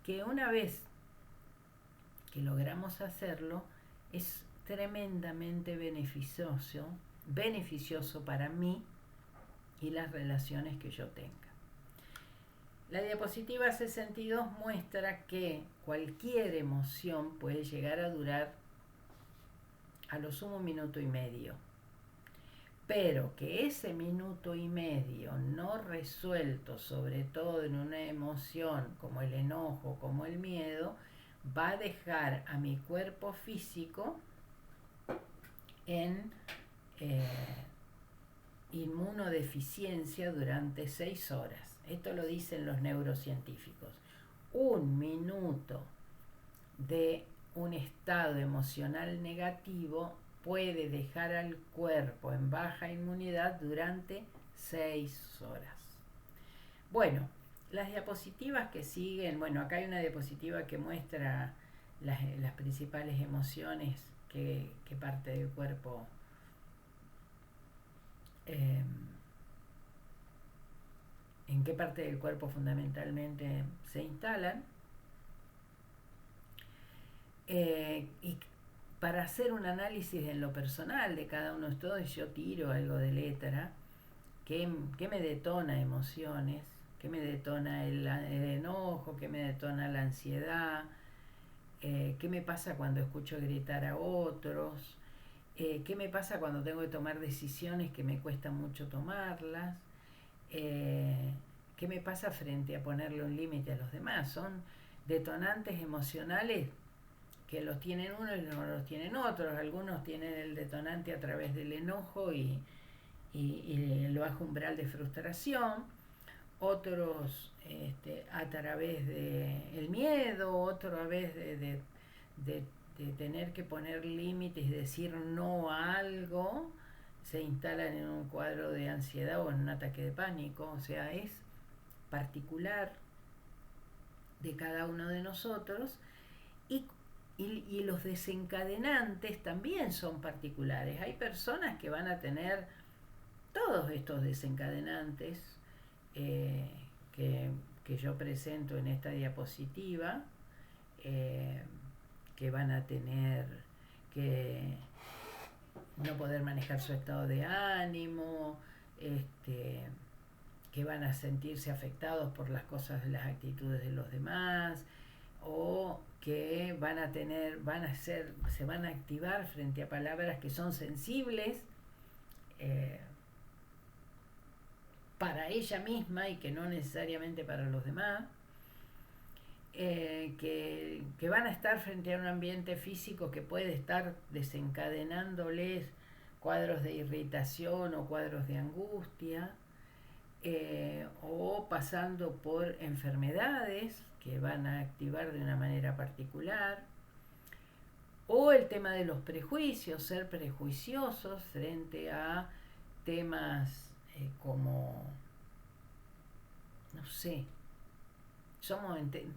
que una vez que logramos hacerlo, es tremendamente beneficioso para mí y las relaciones que yo tenga. La diapositiva 62 muestra que cualquier emoción puede llegar a durar a lo sumo 1 minuto y medio, pero que ese 1 minuto y medio no resuelto, sobre todo en una emoción como el enojo, como el miedo, va a dejar a mi cuerpo físico en inmunodeficiencia durante 6 horas. Esto lo dicen los neurocientíficos. 1 minuto de un estado emocional negativo puede dejar al cuerpo en baja inmunidad durante 6 horas. Bueno, las diapositivas que siguen, bueno, acá hay una diapositiva que muestra las principales emociones que parte del cuerpo en qué parte del cuerpo fundamentalmente se instalan, y para hacer un análisis en lo personal de cada uno de estos, yo tiro algo de letra, qué me detona emociones, qué me detona el enojo, qué me detona la ansiedad, qué me pasa cuando escucho gritar a otros, qué me pasa cuando tengo que tomar decisiones que me cuesta mucho tomarlas, qué me pasa frente a ponerle un límite a los demás. Son detonantes emocionales que los tienen unos y no los tienen otros. Algunos tienen el detonante a través del enojo y el bajo umbral de frustración, otros a través del miedo, otros a través de tener que poner límites y decir no a algo, se instalan en un cuadro de ansiedad o en un ataque de pánico. O sea, es particular de cada uno de nosotros, y los desencadenantes también son particulares. Hay personas que van a tener todos estos desencadenantes que yo presento en esta diapositiva, que van a tener que no poder manejar su estado de ánimo, que van a sentirse afectados por las cosas, las actitudes de los demás, o que se van a activar frente a palabras que son sensibles para ella misma y que no necesariamente para los demás, que van a estar frente a un ambiente físico que puede estar desencadenándoles cuadros de irritación o cuadros de angustia, o pasando por enfermedades que van a activar de una manera particular, o el tema de los prejuicios, ser prejuiciosos frente a temas como, no sé,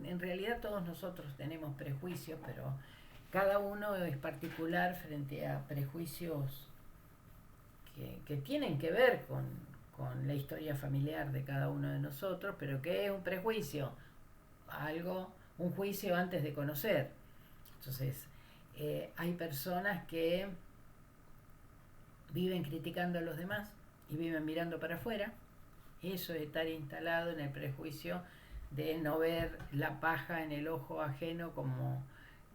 en realidad todos nosotros tenemos prejuicios, pero cada uno es particular frente a prejuicios que tienen que ver con la historia familiar de cada uno de nosotros, pero que es un prejuicio, un juicio antes de conocer. Entonces, hay personas que viven criticando a los demás y viven mirando para afuera. Eso es estar instalado en el prejuicio de no ver la paja en el ojo ajeno, como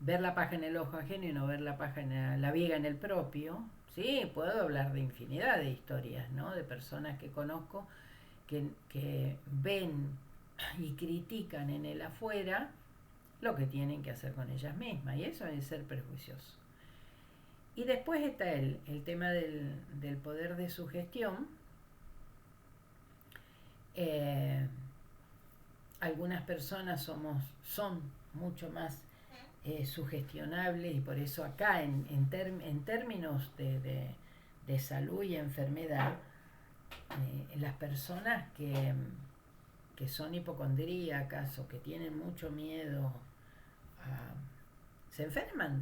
ver la paja en el ojo ajeno y no ver la viga en el propio. Sí, puedo hablar de infinidad de historias, ¿no? De personas que conozco que ven y critican en el afuera lo que tienen que hacer con ellas mismas, y eso es ser prejuicioso. Y después está el tema del poder de sugestión. Algunas personas son mucho más sugestionables, y por eso acá en términos de salud y enfermedad, las personas que son hipocondríacas o que tienen mucho miedo se enferman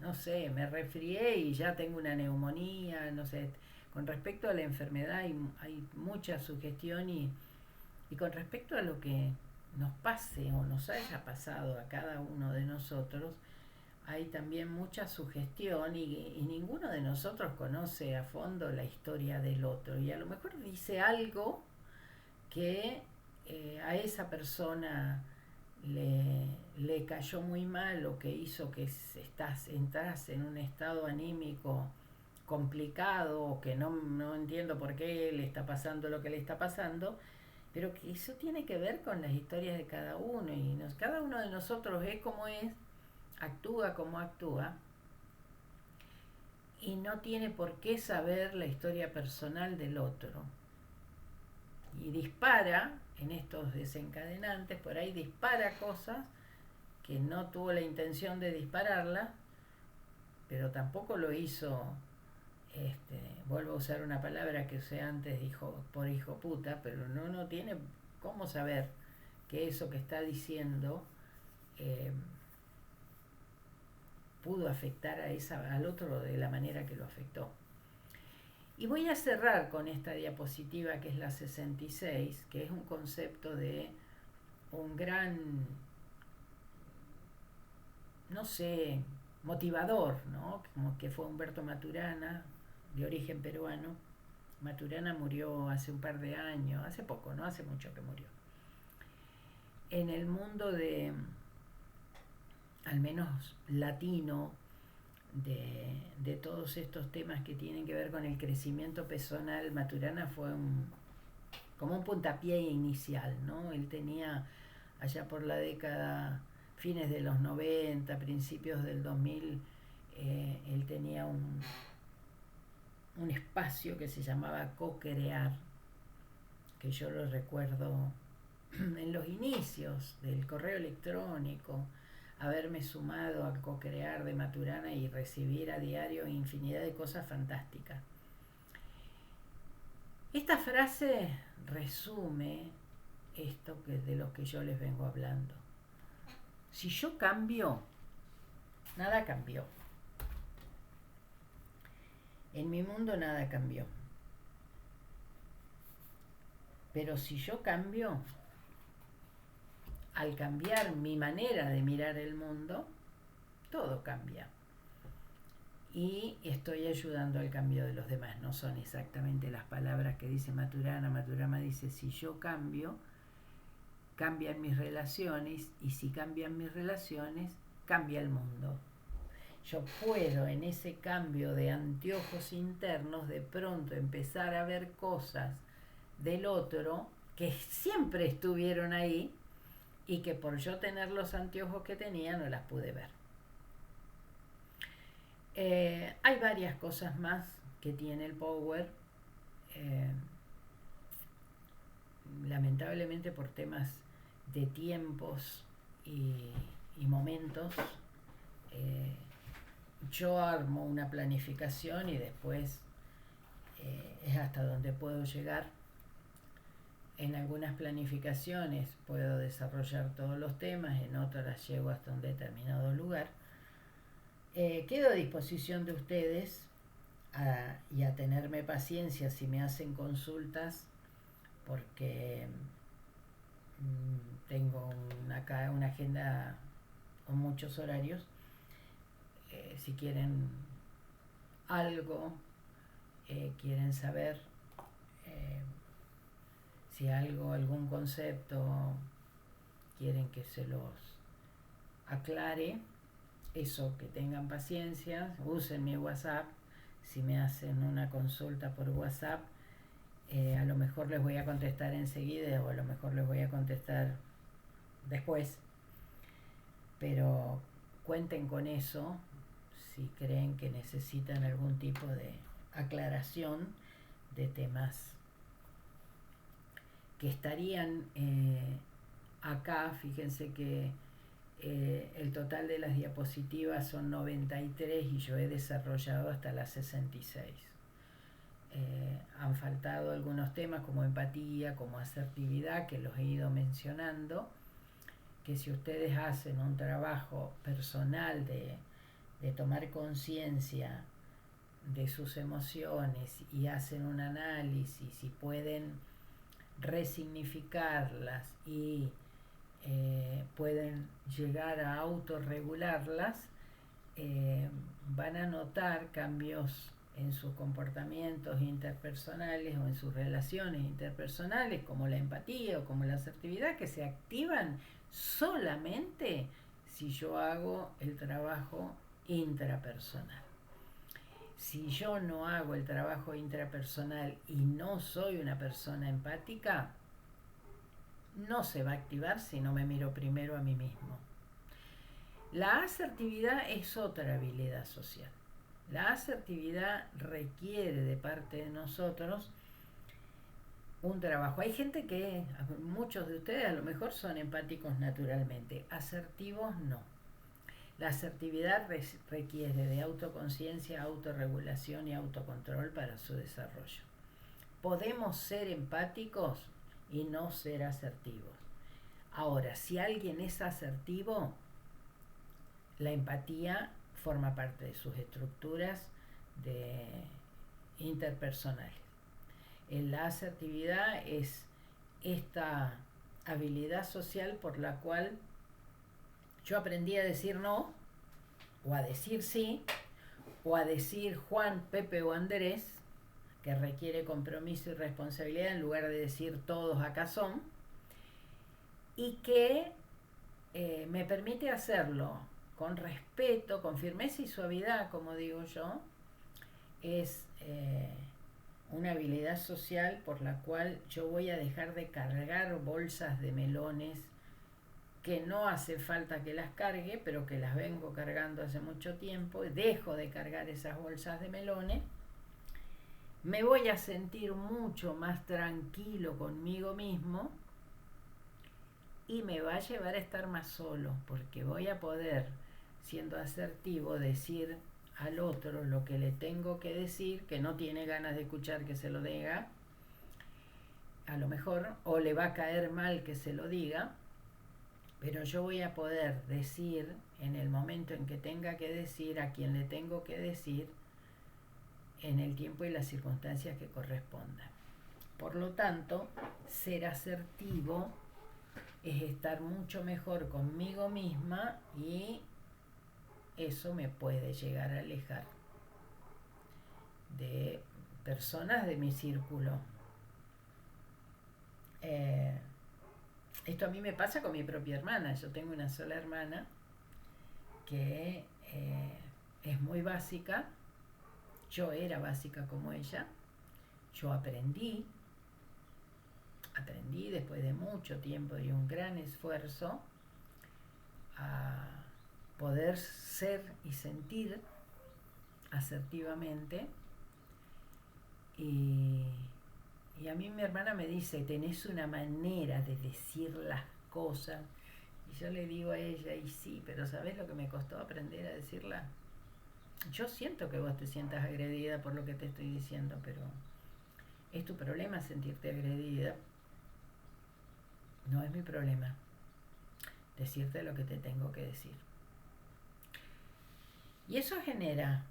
no sé, me resfrié y ya tengo una neumonía, no sé. Con respecto a la enfermedad hay mucha sugestión, y con respecto a lo que nos pase o nos haya pasado a cada uno de nosotros, hay también mucha sugestión, y ninguno de nosotros conoce a fondo la historia del otro, y a lo mejor dice algo que a esa persona le cayó muy mal, o que hizo que entras en un estado anímico complicado, o que no entiendo por qué le está pasando lo que le está pasando, pero que eso tiene que ver con las historias de cada uno, y cada uno de nosotros es como es, actúa como actúa, y no tiene por qué saber la historia personal del otro. Y dispara en estos desencadenantes, por ahí dispara cosas que no tuvo la intención de dispararla, pero tampoco lo hizo, vuelvo a usar una palabra que usé antes, por hijo puta, pero no tiene cómo saber que eso que está diciendo pudo afectar al otro de la manera que lo afectó. Y voy a cerrar con esta diapositiva, que es la 66, que es un concepto de un gran, no sé, motivador, ¿no? Como que fue Humberto Maturana, de origen peruano. Maturana murió hace un par de años, hace poco, no hace mucho que murió. En el mundo al menos latino, de todos estos temas que tienen que ver con el crecimiento personal, Maturana fue como un puntapié inicial, ¿no? Él tenía, allá por la década, fines de los 90, principios del 2000, él tenía un espacio que se llamaba Co-Crear, que yo lo recuerdo en los inicios del correo electrónico, haberme sumado a Co-Crear de Maturana y recibir a diario infinidad de cosas fantásticas. Esta frase resume esto de lo que yo les vengo hablando. Si yo cambio, nada cambió. En mi mundo nada cambió. Pero si yo cambio, al cambiar mi manera de mirar el mundo, todo cambia. Y estoy ayudando al cambio de los demás. No son exactamente las palabras que dice Maturana. Maturana dice, si yo cambio, cambian mis relaciones, y si cambian mis relaciones, cambia el mundo. Yo puedo, en ese cambio de anteojos internos, de pronto empezar a ver cosas del otro que siempre estuvieron ahí, y que por yo tener los anteojos que tenía no las pude ver. Hay varias cosas más que tiene el Power. Lamentablemente, por temas de tiempos y momentos, yo armo una planificación, y después es hasta donde puedo llegar. En algunas planificaciones puedo desarrollar todos los temas, en otras las llevo hasta un determinado lugar. Quedo a disposición de ustedes y a tenerme paciencia si me hacen consultas, porque tengo acá una agenda con muchos horarios. Si quieren algo, quieren saber eh, si algún concepto, quieren que se los aclare, eso, que tengan paciencia, usen mi WhatsApp. Si me hacen una consulta por WhatsApp, a lo mejor les voy a contestar enseguida o a lo mejor les voy a contestar después, pero cuenten con eso si creen que necesitan algún tipo de aclaración de temas que estarían acá. Fíjense que el total de las diapositivas son 93 y yo he desarrollado hasta las 66. Han faltado algunos temas como empatía, como asertividad, que los he ido mencionando, que si ustedes hacen un trabajo personal de tomar conciencia de sus emociones y hacen un análisis y pueden resignificarlas y pueden llegar a autorregularlas, van a notar cambios en sus comportamientos interpersonales o en sus relaciones interpersonales, como la empatía o como la asertividad, que se activan solamente si yo hago el trabajo intrapersonal. Si yo no hago el trabajo intrapersonal y no soy una persona empática, no se va a activar si no me miro primero a mí mismo. La asertividad es otra habilidad social. La asertividad requiere de parte de nosotros un trabajo. Hay gente que, muchos de ustedes a lo mejor son empáticos naturalmente, asertivos no. La asertividad requiere de autoconciencia, autorregulación y autocontrol para su desarrollo. Podemos ser empáticos y no ser asertivos. Ahora, si alguien es asertivo, la empatía forma parte de sus estructuras interpersonales. La asertividad es esta habilidad social por la cual yo aprendí a decir no, o a decir sí, o a decir Juan, Pepe o Andrés, que requiere compromiso y responsabilidad en lugar de decir todos acá son, y que me permite hacerlo con respeto, con firmeza y suavidad, como digo yo. Es una habilidad social por la cual yo voy a dejar de cargar bolsas de melones que no hace falta que las cargue, pero que las vengo cargando hace mucho tiempo. Dejo de cargar esas bolsas de melones. Me voy a sentir mucho más tranquilo conmigo mismo y me va a llevar a estar más solo, porque voy a poder, siendo asertivo, decir al otro lo que le tengo que decir, que no tiene ganas de escuchar que se lo diga, a lo mejor, o le va a caer mal que se lo diga, pero yo voy a poder decir en el momento en que tenga que decir, a quien le tengo que decir, en el tiempo y las circunstancias que correspondan. Por lo tanto, ser asertivo es estar mucho mejor conmigo misma y eso me puede llegar a alejar de personas de mi círculo. Esto a mí me pasa con mi propia hermana. Yo tengo una sola hermana que es muy básica. Yo era básica como ella. Yo aprendí después de mucho tiempo y un gran esfuerzo a poder ser y sentir asertivamente. Y a mí mi hermana me dice, tenés una manera de decir las cosas. Y yo le digo a ella, y sí, pero ¿sabés lo que me costó aprender a decirla? Yo siento que vos te sientas agredida por lo que te estoy diciendo, pero es tu problema sentirte agredida. No es mi problema decirte lo que te tengo que decir. Y eso genera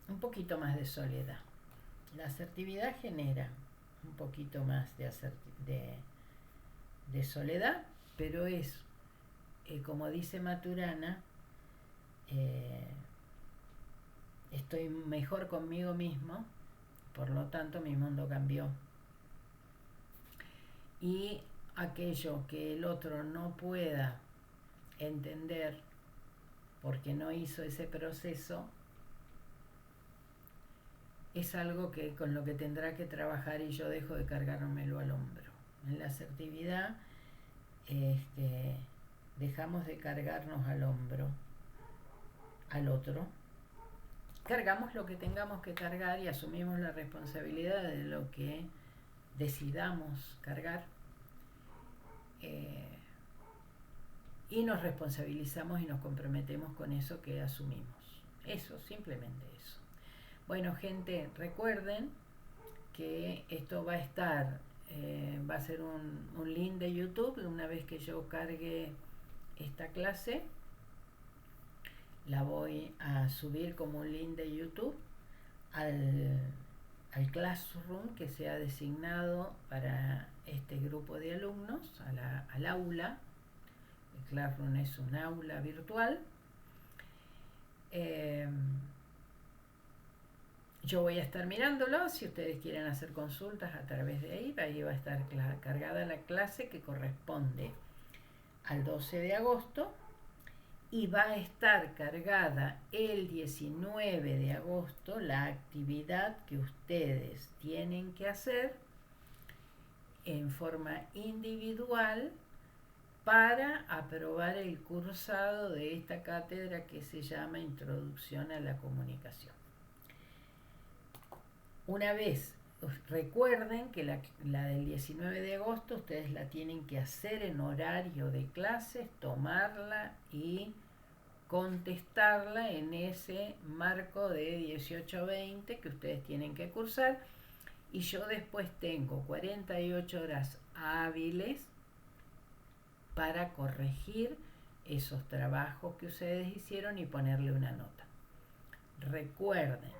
un poquito más de soledad. La asertividad genera un poquito más de soledad, pero es, como dice Maturana, eh, estoy mejor conmigo mismo, por lo tanto mi mundo cambió. Y aquello que el otro no pueda entender porque no hizo ese proceso, es algo que con lo que tendrá que trabajar y yo dejo de cargármelo al hombro. En la asertividad dejamos de cargarnos al hombro al otro, cargamos lo que tengamos que cargar y asumimos la responsabilidad de lo que decidamos cargar, y nos responsabilizamos y nos comprometemos con eso que asumimos. Eso, simplemente eso. Bueno, gente, recuerden que esto va a estar, va a ser un link de YouTube. Una vez que yo cargue esta clase, la voy a subir como un link de YouTube al Classroom que se ha designado para este grupo de alumnos, al aula. El Classroom es un aula virtual. Yo voy a estar mirándolo. Si ustedes quieren hacer consultas a través de ahí va a estar cargada la clase que corresponde al 12 de agosto y va a estar cargada el 19 de agosto la actividad que ustedes tienen que hacer en forma individual para aprobar el cursado de esta cátedra que se llama Introducción a la Comunicación. Una vez, recuerden que la del 19 de agosto ustedes la tienen que hacer en horario de clases, tomarla y contestarla en ese marco de 18-20 que ustedes tienen que cursar, y yo después tengo 48 horas hábiles para corregir esos trabajos que ustedes hicieron y ponerle una nota. Recuerden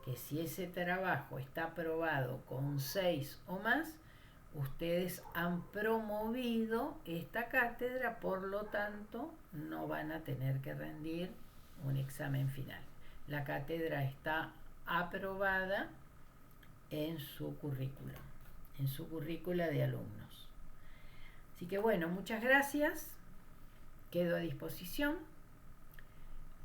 que si ese trabajo está aprobado con 6 o más, ustedes han promovido esta cátedra, por lo tanto no van a tener que rendir un examen final. La cátedra está aprobada en su currículum, en su currícula de alumnos. Así que bueno, muchas gracias. Quedo a disposición.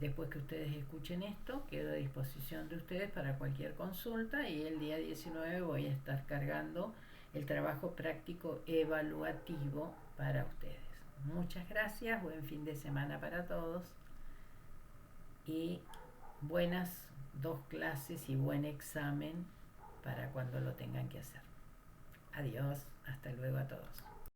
Después que ustedes escuchen esto, quedo a disposición de ustedes para cualquier consulta, y el día 19 voy a estar cargando el trabajo práctico evaluativo para ustedes. Muchas gracias, buen fin de semana para todos y buenas 2 clases y buen examen para cuando lo tengan que hacer. Adiós, hasta luego a todos.